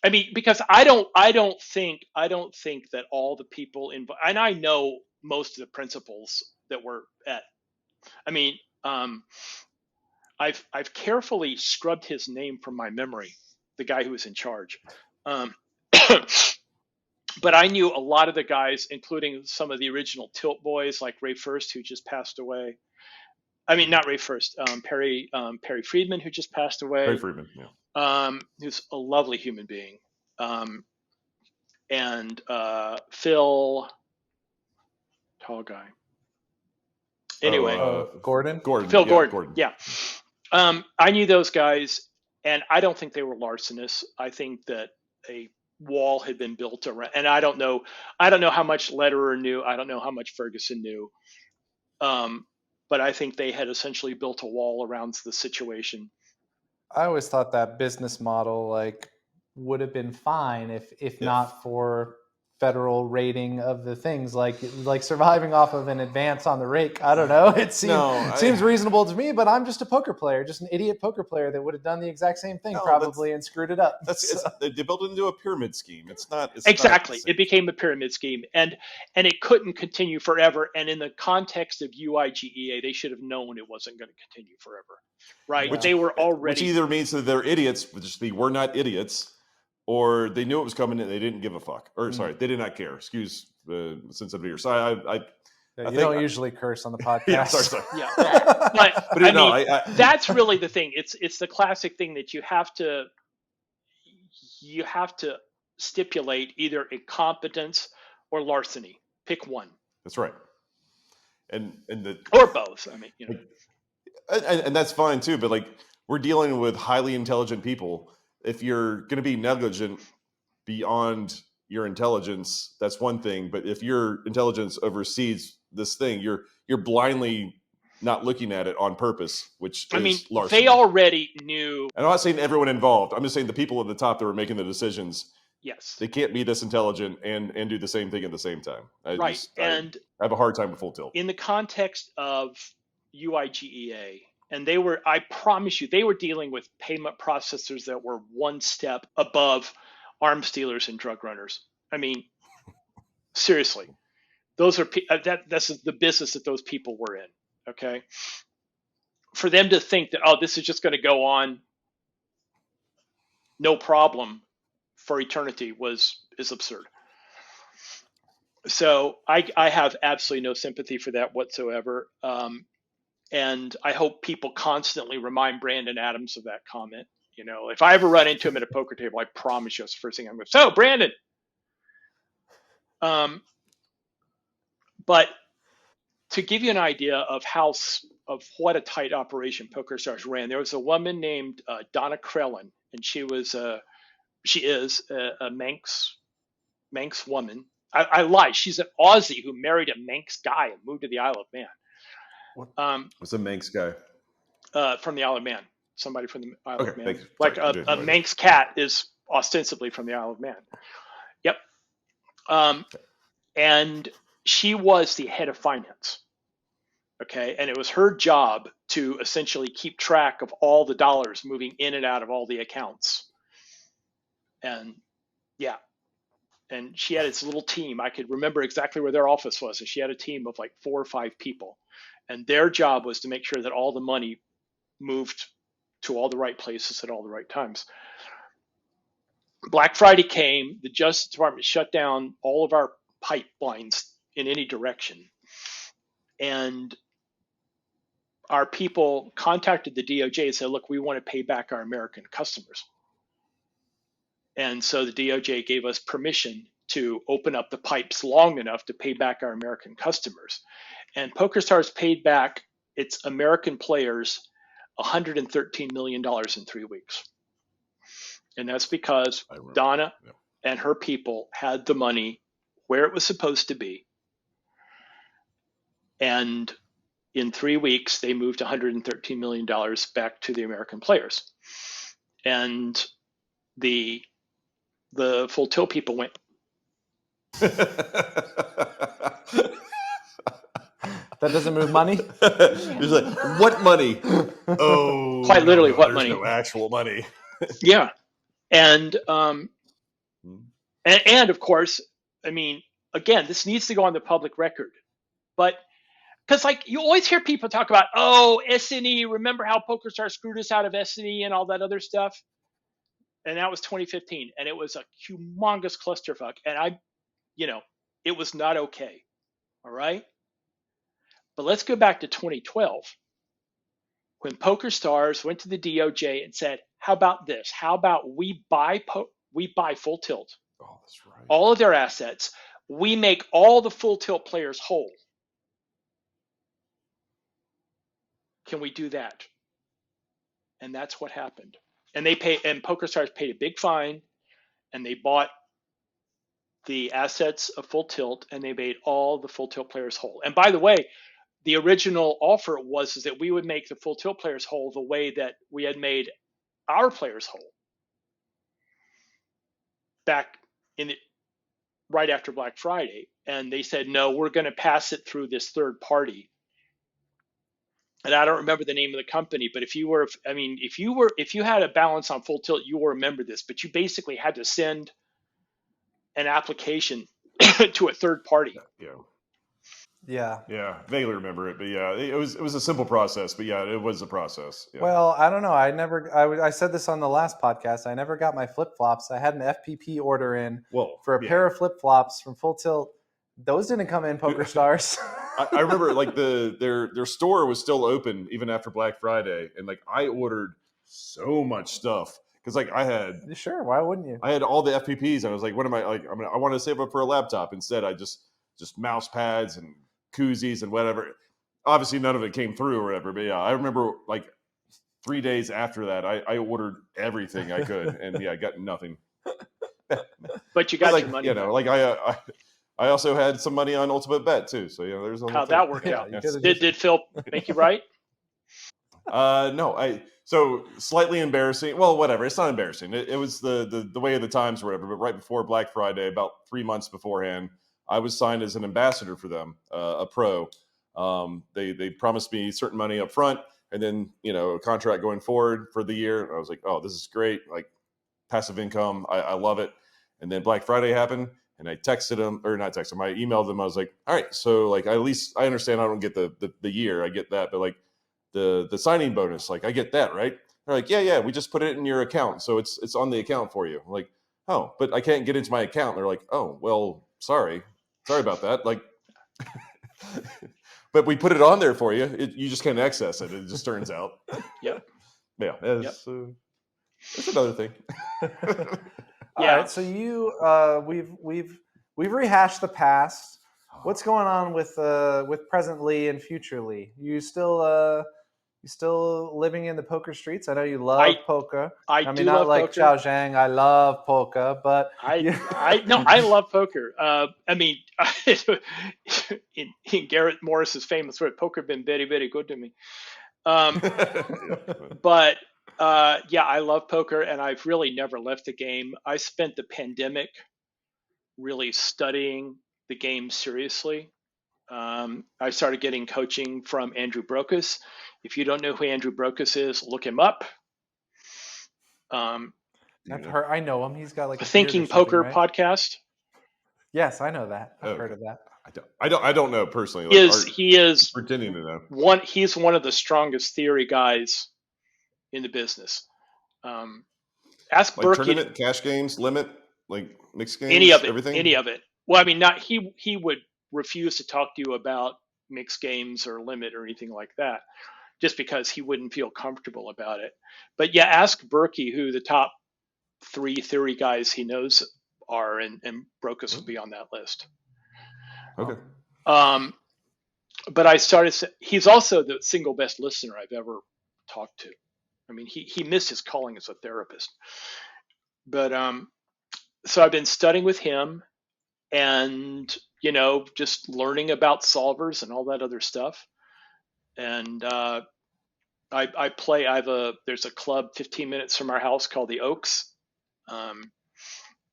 mean, because I don't think that all the people involved, and I know most of the principals that were at. I mean, I've carefully scrubbed his name from my memory, the guy who was in charge. But I knew a lot of the guys, including some of the original Tilt boys, like Ray First, who just passed away. I mean, not Ray First, Perry Friedman, who just passed away. Perry Friedman, yeah. Who's a lovely human being. And Phil, tall guy. Anyway. Gordon? Phil Gordon. Yeah. I knew those guys, and I don't think they were larcenists. I think that a wall had been built around, and I don't know how much Lederer knew. I don't know how much Ferguson knew. But I think they had essentially built a wall around the situation. I always thought that business model would have been fine if not for federal rating of the things, like surviving off of an advance on the rake. I don't know. It seems reasonable to me, but I'm just a poker player, just an idiot poker player that would have done the exact same thing probably and screwed it up. They built it into a pyramid scheme. It's exactly. Not it became a pyramid scheme, and it couldn't continue forever. And in the context of UIGEA, they should have known it wasn't going to continue forever, right? They were already, which either means that they're idiots, which they were not idiots, or they knew it was coming and they didn't give a fuck. Or sorry, they did not care. Excuse the sense of your side. I don't usually curse on the podcast. Yeah, sorry. Yeah, but that's really the thing. It's the classic thing that you have to stipulate either incompetence or larceny. Pick one. That's right. Or both. I mean, and that's fine too. But we're dealing with highly intelligent people. If you're going to be negligent beyond your intelligence, that's one thing. But if your intelligence oversees this thing, you're blindly not looking at it on purpose, which is larceny. They already knew. And I'm not saying everyone involved. I'm just saying the people at the top that were making the decisions. Yes. They can't be this intelligent and do the same thing at the same time. I have a hard time with Full Tilt. In the context of UIGEA, and I promise you, they were dealing with payment processors that were one step above arms dealers and drug runners. I mean, seriously, those are that's the business that those people were in. Okay, for them to think that this is just going to go on, no problem, for eternity is absurd. So I have absolutely no sympathy for that whatsoever. And I hope people constantly remind Brandon Adams of that comment. You know, if I ever run into him at a poker table, I promise you that's the first thing I'm going to say. So, Brandon. But to give you an idea of what a tight operation PokerStars ran, there was a woman named Donna Krellin, and she is a Manx woman. I lied. She's an Aussie who married a Manx guy and moved to the Isle of Man. What's a Manx guy? From the Isle of Man. Somebody from the Isle of Man. Thanks. Like Sorry, a Manx cat is ostensibly from the Isle of Man. Yep. And she was the head of finance. Okay. And it was her job to essentially keep track of all the dollars moving in and out of all the accounts. And yeah. And she had this little team. I could remember exactly where their office was. And she had a team of like 4 or 5 people. And their job was to make sure that all the money moved to all the right places at all the right times. Black Friday came. The Justice Department shut down all of our pipelines in any direction. And our people contacted the DOJ and said, look, we want to pay back our American customers. And so the DOJ gave us permission to open up the pipes long enough to pay back our American customers. And PokerStars paid back its American players $113 million in 3 weeks. And that's because Donna and her people had the money where it was supposed to be. And in 3 weeks, they moved $113 million back to the American players. And the full tilt people went. That doesn't move money? He's like, what money? Oh, quite literally, what money? No actual money. Yeah. And of course, I mean, again, this needs to go on the public record. But because like you always hear people talk about, oh, S&E, remember how PokerStars screwed us out of S&E and all that other stuff? And that was 2015. And it was a humongous clusterfuck. And it was not okay. All right. But let's go back to 2012 when PokerStars went to the DOJ and said, how about this? How about we buy Full Tilt, Oh, that's right. all of their assets. We make all the Full Tilt players whole. Can we do that? And that's what happened. And PokerStars paid a big fine, and they bought the assets of Full Tilt, and they made all the Full Tilt players whole. And by the way, the original offer was that we would make the Full Tilt players whole the way that we had made our players whole back right after Black Friday. And they said, no, we're going to pass it through this third party. And I don't remember the name of the company, but if you had a balance on Full Tilt, you will remember this, but you basically had to send an application to a third party. Yeah, vaguely remember it, but yeah, it was a simple process, but yeah, it was a process. Yeah. Well, I don't know. I said this on the last podcast. I never got my flip-flops. I had an FPP order in for a pair of flip-flops from Full Tilt. Those didn't come in PokerStars. I remember like their store was still open even after Black Friday, and like I ordered so much stuff because like I had Sure, why wouldn't you? I had all the FPPs, and I was like, what am I like? I want to save up for a laptop. Instead, I just mouse pads and koozies and whatever. Obviously, none of it came through or whatever. But yeah, I remember like 3 days after that, I ordered everything I could, and yeah, I got nothing. But you got like, your money. You know, like I also had some money on Ultimate Bet too. So yeah, there's how that worked out. Yeah. Did Phil make you right? No, so slightly embarrassing. Well, whatever. It's not embarrassing. It was the way of the times or whatever. But right before Black Friday, about 3 months beforehand, I was signed as an ambassador for them, a pro. They promised me certain money up front, and then a contract going forward for the year. I was like, oh, this is great. Like passive income. I love it. And then Black Friday happened, and I texted them, or not texted them. I emailed them. I was like, all right, so like at least I understand I don't get the year. I get that, but like the signing bonus, like I get that, right? They're like, yeah, we just put it in your account, so it's on the account for you. I'm like, oh, but I can't get into my account. They're like, oh, well, sorry about that. Like, but we put it on there for you. You just can't access it. It just turns out. Yep. Yeah, it's another thing. All right, so you we've rehashed the past. What's going on with present Lee and future Lee? You still living in the poker streets? I know you love poker. I mean, do not love like poker. Zhao Zhang. I love poker, but I love poker. I mean, in Garrett Morris's famous word, poker been very, very good to me. But I love poker, and I've really never left the game. I spent the pandemic really studying the game seriously. I started getting coaching from Andrew Brokus. If you don't know who Andrew Brokus is, look him up. I know him. He's got like a Thinking Poker right? podcast. Yes, I know that. I've heard of that. I don't know personally. He is pretending to know. He's one of the strongest theory guys in the business. Ask like Berkey. Tournament, cash games, limit, like mixed games, any of it. everything. Any of it. Well, I mean, not he would refuse to talk to you about mixed games or limit or anything like that, just because he wouldn't feel comfortable about it. But yeah, ask Berkey who the top 3 theory guys he knows are, and Brokus will be on that list. Okay. But I started. He's also the single best listener I've ever talked to. I mean, he missed his calling as a therapist. But so I've been studying with him, and just learning about solvers and all that other stuff. And I play. There's a club 15 minutes from our house called the Oaks.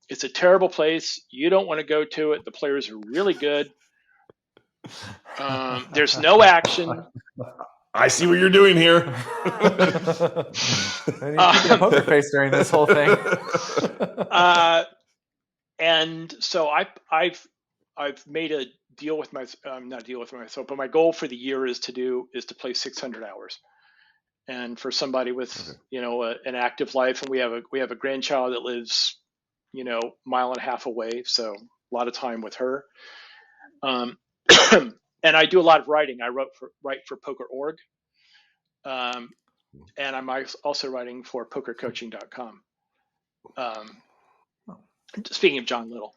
It's a terrible place. You don't want to go to it. The players are really good. There's no action. I see what you're doing here. And you keep a poker face during this whole thing. And so I've made a deal with not a deal with myself, but my goal for the year is to play 600 hours. And for somebody with an active life, and we have a grandchild that lives mile and a half away, so a lot of time with her. And I do a lot of writing. I write for Poker.org, and I'm also writing for PokerCoaching.com. Speaking of John Little,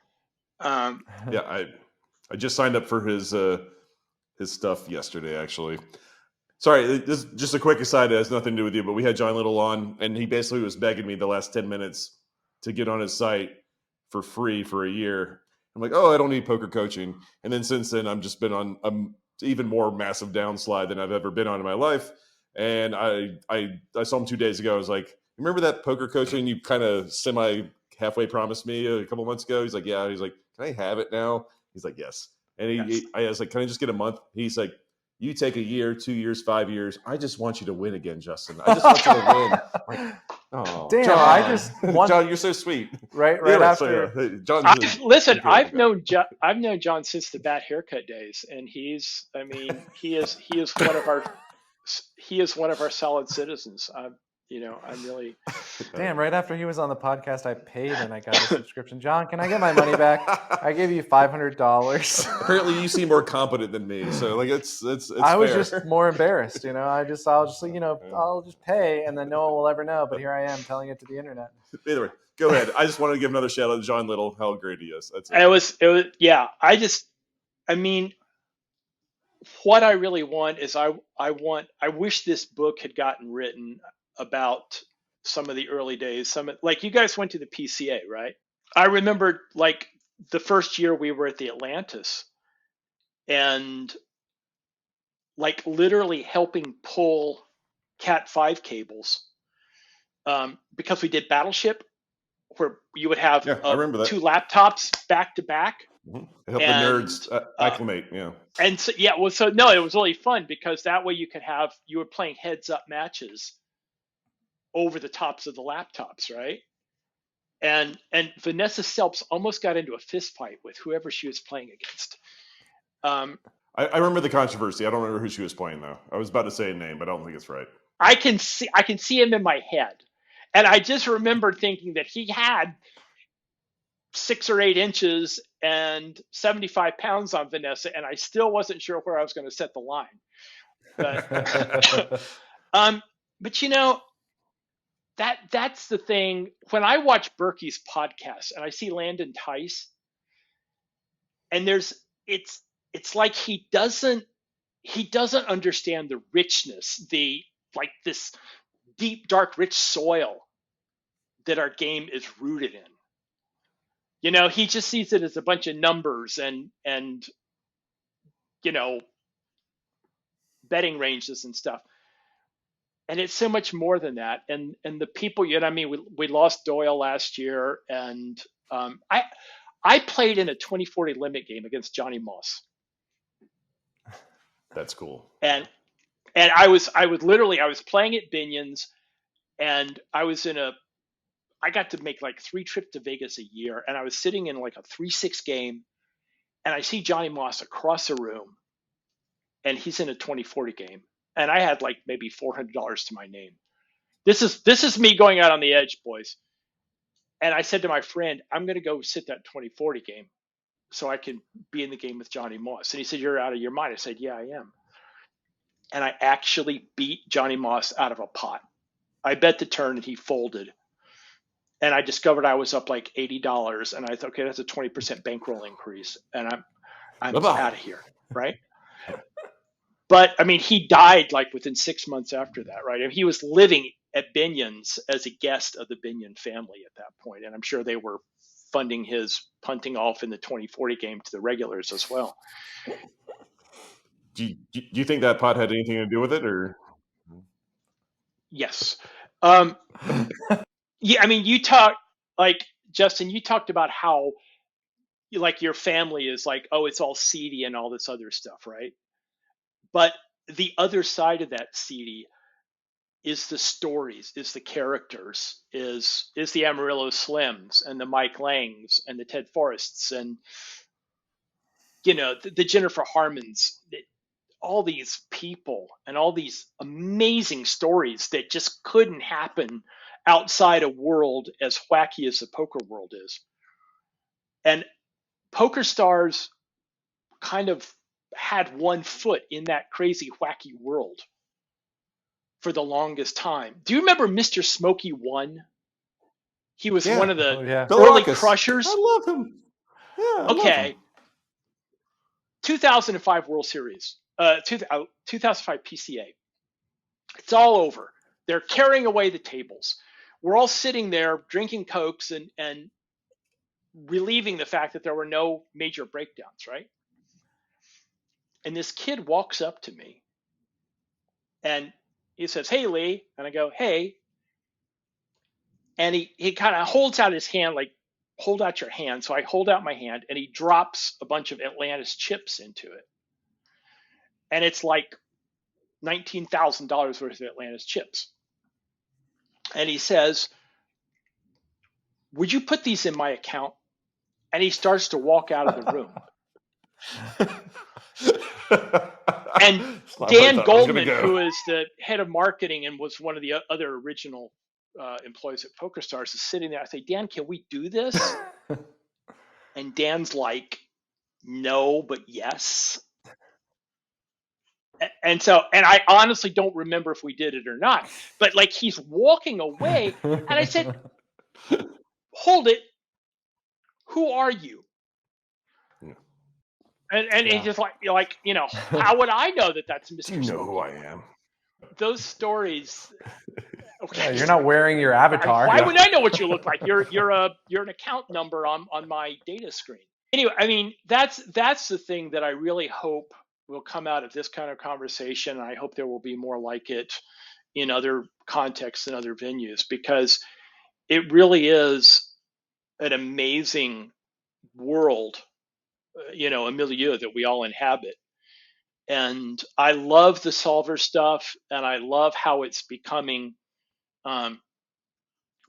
yeah, I just signed up for his stuff yesterday, actually. Sorry, this just a quick aside. It has nothing to do with you, but we had John Little on, and he basically was begging me the last 10 minutes to get on his site for free for a year. I'm like, oh, I don't need poker coaching. And then since then, I've just been on an even more massive downslide than I've ever been on in my life. And I saw him 2 days ago. I was like, remember that poker coaching you kind of halfway promised me a couple months ago? He's like, yeah. He's like, can I have it now? He's like, yes. And I was like, can I just get a month? He's like, you take a year, 2 years, 5 years. I just want you to win again, Justin. I just want you to win. Like, oh, damn! John, I just want John, you're so sweet. Right after. John, I've known John since the bat haircut days, and he is one of our solid citizens. I'm really. Damn! Right after he was on the podcast, I paid and I got a subscription. John, can I get my money back? I gave you $500. Apparently, you seem more competent than me, so like it's. I was fair. just more embarrassed, I'll just pay, and then no one will ever know. But here I am telling it to the internet. Either way, go ahead. I just want to give another shout out to John Little. How great he is. That's it. It was yeah. I mean, what I really want is I wish this book had gotten written about some of the early days. Like you guys went to the PCA, right? I remember like the first year we were at the Atlantis, and like literally helping pull Cat 5 cables, because we did Battleship, where you would have I remember that. 2 laptops back to back. Mm-hmm. Help the nerds acclimate. Yeah. And so it was really fun because that way you were playing heads up matches over the tops of the laptops, right? And Vanessa Selps almost got into a fist fight with whoever she was playing against. I remember the controversy. I don't remember who she was playing though. I was about to say a name, but I don't think it's right. I can see him in my head, and I just remember thinking that he had 6 or 8 inches and 75 pounds on Vanessa, and I still wasn't sure where I was going to set the line. But, but you know, that's the thing. When I watch Berkey's podcast and I see Landon Tice, and it's like he doesn't understand the richness, like this deep, dark, rich soil that our game is rooted in. You know, he just sees it as a bunch of numbers and you know, betting ranges and stuff. And it's so much more than that. And the people, you know, I mean, we lost Doyle last year, and I played in a 2040 limit game against Johnny Moss. That's cool. And I was playing at Binion's, and I got to make like 3 trips to Vegas a year, and I was sitting in like a 3-6 game, and I see Johnny Moss across the room, and he's in a 2040 game, and I had like maybe $400 to my name. This is me going out on the edge, boys. And I said to my friend, I'm going to go sit that 2040 game so I can be in the game with Johnny Moss. And he said, you're out of your mind. I said, yeah, I am. And I actually beat Johnny Moss out of a pot. I bet the turn and he folded. And I discovered I was up like $80, and I thought, okay, that's a 20% bankroll increase, and I'm out of here, right? But I mean, he died like within 6 months after that, right? And he was living at Binion's as a guest of the Binion family at that point, and I'm sure they were funding his punting off in the 2040 game to the regulars as well. Do you think that pot had anything to do with it, or? Yes. Yeah, I mean, Justin, you talked about how like your family is like, oh, it's all seedy and all this other stuff, right? But the other side of that seedy is the stories, is the characters, is the Amarillo Slims and the Mike Langs and the Ted Forrests and, you know, the Jennifer Harmons, all these people and all these amazing stories that just couldn't happen outside a world as wacky as the poker world is. And PokerStars kind of had one foot in that crazy, wacky world for the longest time. Do you remember Mr. Smokey 1? He was one of the early crushers. I love him. Yeah, okay. 2005 World Series, 2005 PCA. It's all over. They're carrying away the tables. We're all sitting there drinking Cokes and relieving the fact that there were no major breakdowns, right? And this kid walks up to me and he says, "Hey, Lee." And I go, "Hey." And he kind of holds out his hand, like, hold out your hand. So I hold out my hand, and he drops a bunch of Atlantis chips into it. And it's like $19,000 worth of Atlantis chips. And he says, "Would you put these in my account?" And he starts to walk out of the room. And Dan Goldman, who is the head of marketing and was one of the other original employees at PokerStars, is sitting there. I say, "Dan, can we do this?" And Dan's like, "No, but yes." And I honestly don't remember if we did it or not, but like he's walking away, and I said, "Hold it, who are you?" And he's just like, you know, how would I know that that's Mr. You know who I am. Those stories. Okay. Yeah, you're not wearing your avatar. Why would I know what you look like? You're an account number on my data screen. Anyway, I mean, that's the thing that I really hope will come out of this kind of conversation. And I hope there will be more like it in other contexts and other venues, because it really is an amazing world, you know, a milieu that we all inhabit. And I love the solver stuff, and I love how it's becoming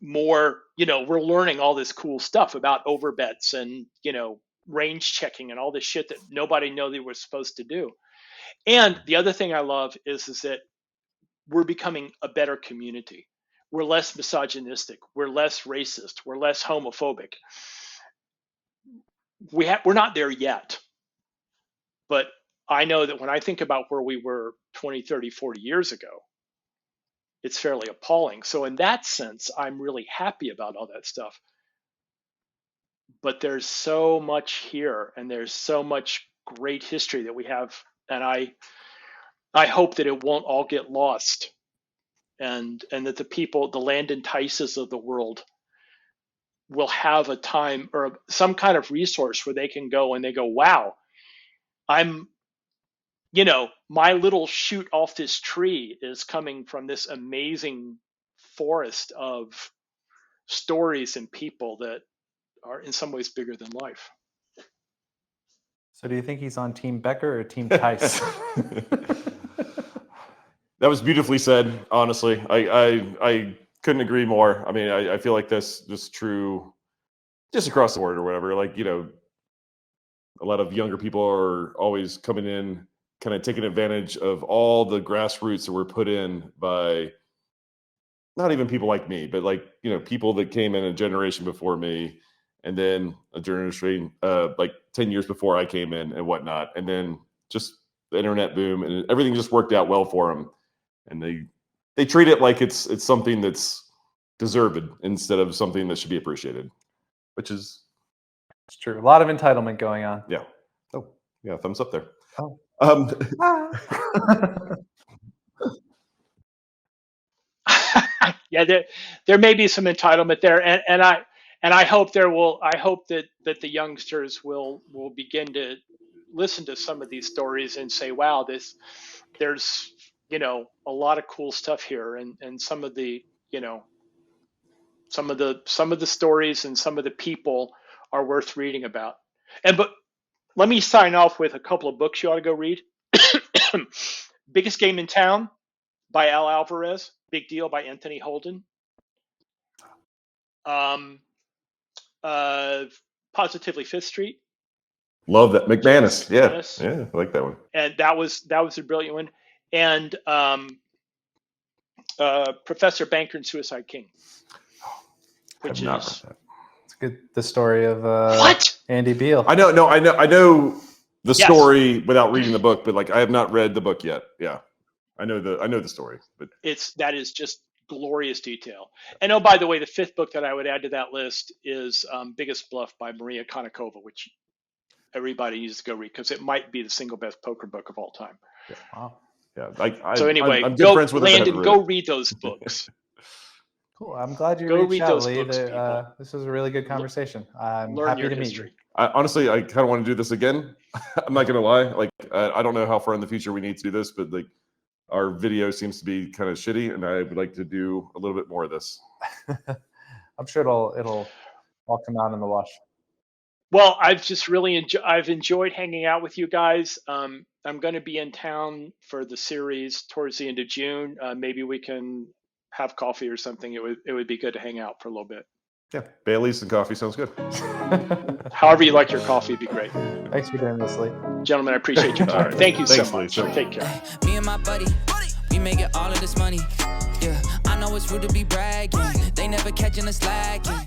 more, you know, we're learning all this cool stuff about overbets and, you know, range checking and all this shit that nobody knew they were supposed to do. And the other thing I love is that we're becoming a better community. We're less misogynistic. We're less racist. We're less homophobic. we're not there yet. But I know that when I think about where we were 20, 30, 40 years ago, it's fairly appalling. So in that sense, I'm really happy about all that stuff. But there's so much here, and there's so much great history that we have, and I hope that it won't all get lost, and that the people, the Landon Tices of the world, will have a time or some kind of resource where they can go and they go, wow, I'm, my little shoot off this tree is coming from this amazing forest of stories and people that are in some ways bigger than life. So do you think he's on Team Becker or Team Tice? That was beautifully said. Honestly, I couldn't agree more. I mean, I feel like this is true just across the board or whatever. Like, a lot of younger people are always coming in, kind of taking advantage of all the grassroots that were put in by not even people like me, but like, people that came in a generation before me, and then a generation like 10 years before I came in and whatnot. And then just the internet boom, and everything just worked out well for them. And they treat it like it's something that's deserved instead of something that should be appreciated, which is It's true. A lot of entitlement going on. yeah. Oh yeah, thumbs up there. Oh. Yeah, there may be some entitlement there, and I hope that the youngsters will begin to listen to some of these stories and say, wow, there's a lot of cool stuff here, and some of the some of the stories and some of the people are worth reading about. But let me sign off with a couple of books you ought to go read. Biggest Game in Town by Al Alvarez, Big Deal by Anthony Holden. Positively Fifth Street. Love that. McManus. McManus. Yeah, I like that one. And that was a brilliant one. And Professor Banker and Suicide King. Which I've not is read that. It's good. The story of what? Andy Beale. I know the Yes. story without reading the book, but like I have not read the book yet. Yeah. I know the story, but That is just glorious detail. And oh, by the way, the fifth book that I would add to that list is Biggest Bluff by Maria Konnikova, which everybody needs to go read because it might be the single best poker book of all time. Wow. yeah. So anyway, I'm good go, friends with them that Landon, haven't go read it. read those books. Cool. I'm glad you Go reached read out, those Lee. books, people. This was a really good conversation. I'm Learn happy your to meet history. you. Honestly, I kind of want to do this again. I'm not gonna lie. Like I don't know how far in the future we need to do this, but like our video seems to be kind of shitty, and I would like to do a little bit more of this. I'm sure it'll all come out in the wash. Well, I've just really I've enjoyed hanging out with you guys. I'm going to be in town for the series towards the end of June. Maybe we can have coffee or something. It would be good to hang out for a little bit. Yeah, Bailey's and coffee sounds good. However you like your coffee would be great. Thanks for doing this, Lee. Gentlemen, I appreciate your time. All right. Thank you Thanks, so Lee. much. So- Take care. Me and my buddy, we making all of this money. Yeah, I know it's rude to be bragging. They never catching us lacking.